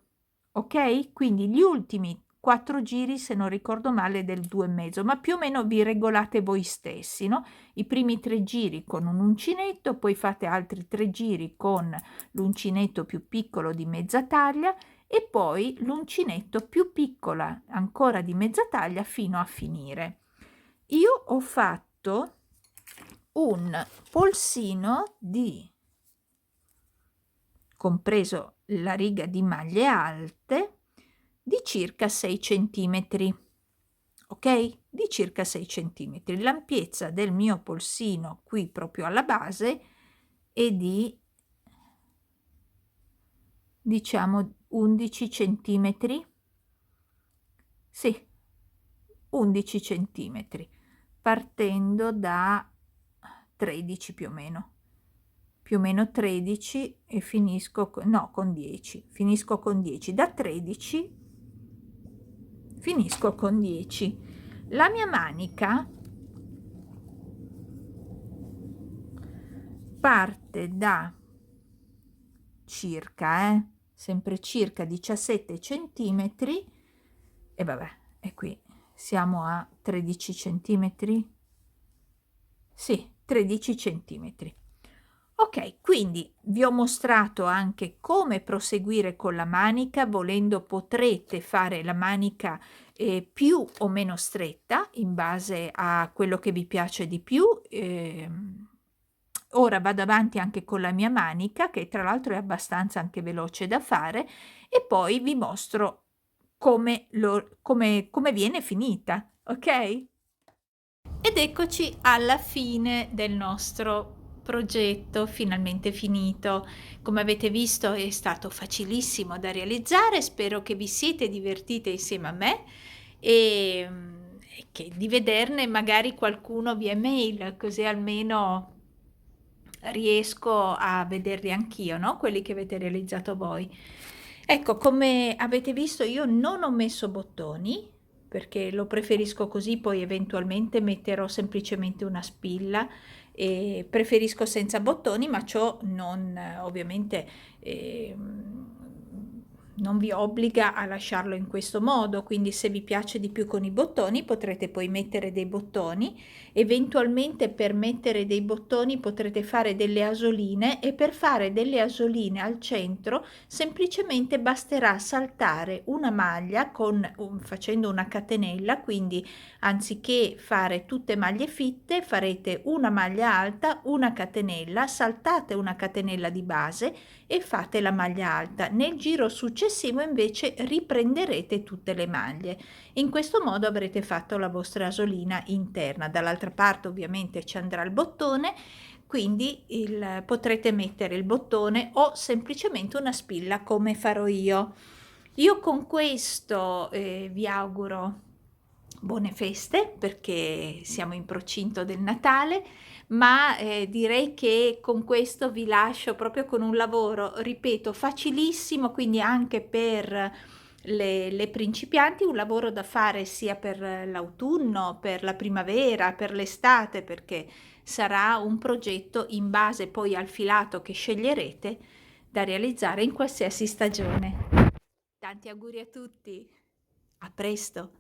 Ok? Quindi gli ultimi 4 giri, se non ricordo male, del 2,5, ma più o meno vi regolate voi stessi, no? I primi 3 giri con un uncinetto, poi fate altri 3 giri con l'uncinetto più piccolo di mezza taglia e poi l'uncinetto più piccola ancora di mezza taglia fino a finire. Io ho fatto un polsino compreso la riga di maglie alte, di circa 6 centimetri, ok? Di circa 6 centimetri. L'ampiezza del mio polsino qui proprio alla base è di, diciamo, 11 centimetri. Sì, 11 centimetri, partendo da 13 più o meno 13 e finisco con 10, finisco con 10, da 13 finisco con 10. La mia manica parte da circa, sempre circa 17 centimetri e vabbè, e qui siamo a 13 centimetri, sì, 13 centimetri. Ok, quindi vi ho mostrato anche come proseguire con la manica. Volendo potrete fare la manica più o meno stretta in base a quello che vi piace di più. Ora vado avanti anche con la mia manica, che tra l'altro è abbastanza anche veloce da fare, e poi vi mostro come viene finita, ok? Ed eccoci alla fine del nostro progetto finalmente finito. Come avete visto è stato facilissimo da realizzare, spero che vi siete divertite insieme a me e che di vederne magari qualcuno via mail, così almeno riesco a vederli anch'io, no? Quelli che avete realizzato voi. Ecco, come avete visto io non ho messo bottoni perché lo preferisco così, poi eventualmente metterò semplicemente una spilla e preferisco senza bottoni, ma ciò non ovviamente non vi obbliga a lasciarlo in questo modo, quindi se vi piace di più con i bottoni potrete poi mettere dei bottoni. Eventualmente per mettere dei bottoni potrete fare delle asoline e per fare delle asoline al centro semplicemente basterà saltare una maglia facendo una catenella, quindi anziché fare tutte maglie fitte farete una maglia alta, una catenella, saltate una catenella di base e fate la maglia alta. Nel giro successivo invece riprenderete tutte le maglie. In questo modo avrete fatto la vostra asolina interna. Dall'altra parte ovviamente ci andrà il bottone, quindi potrete mettere il bottone o semplicemente una spilla come farò io. Io con questo vi auguro buone feste perché siamo in procinto del Natale, ma direi che con questo vi lascio proprio con un lavoro, ripeto, facilissimo, quindi anche per le principianti, un lavoro da fare sia per l'autunno, per la primavera, per l'estate, perché sarà un progetto in base poi al filato che sceglierete da realizzare in qualsiasi stagione. Tanti auguri a tutti, a presto!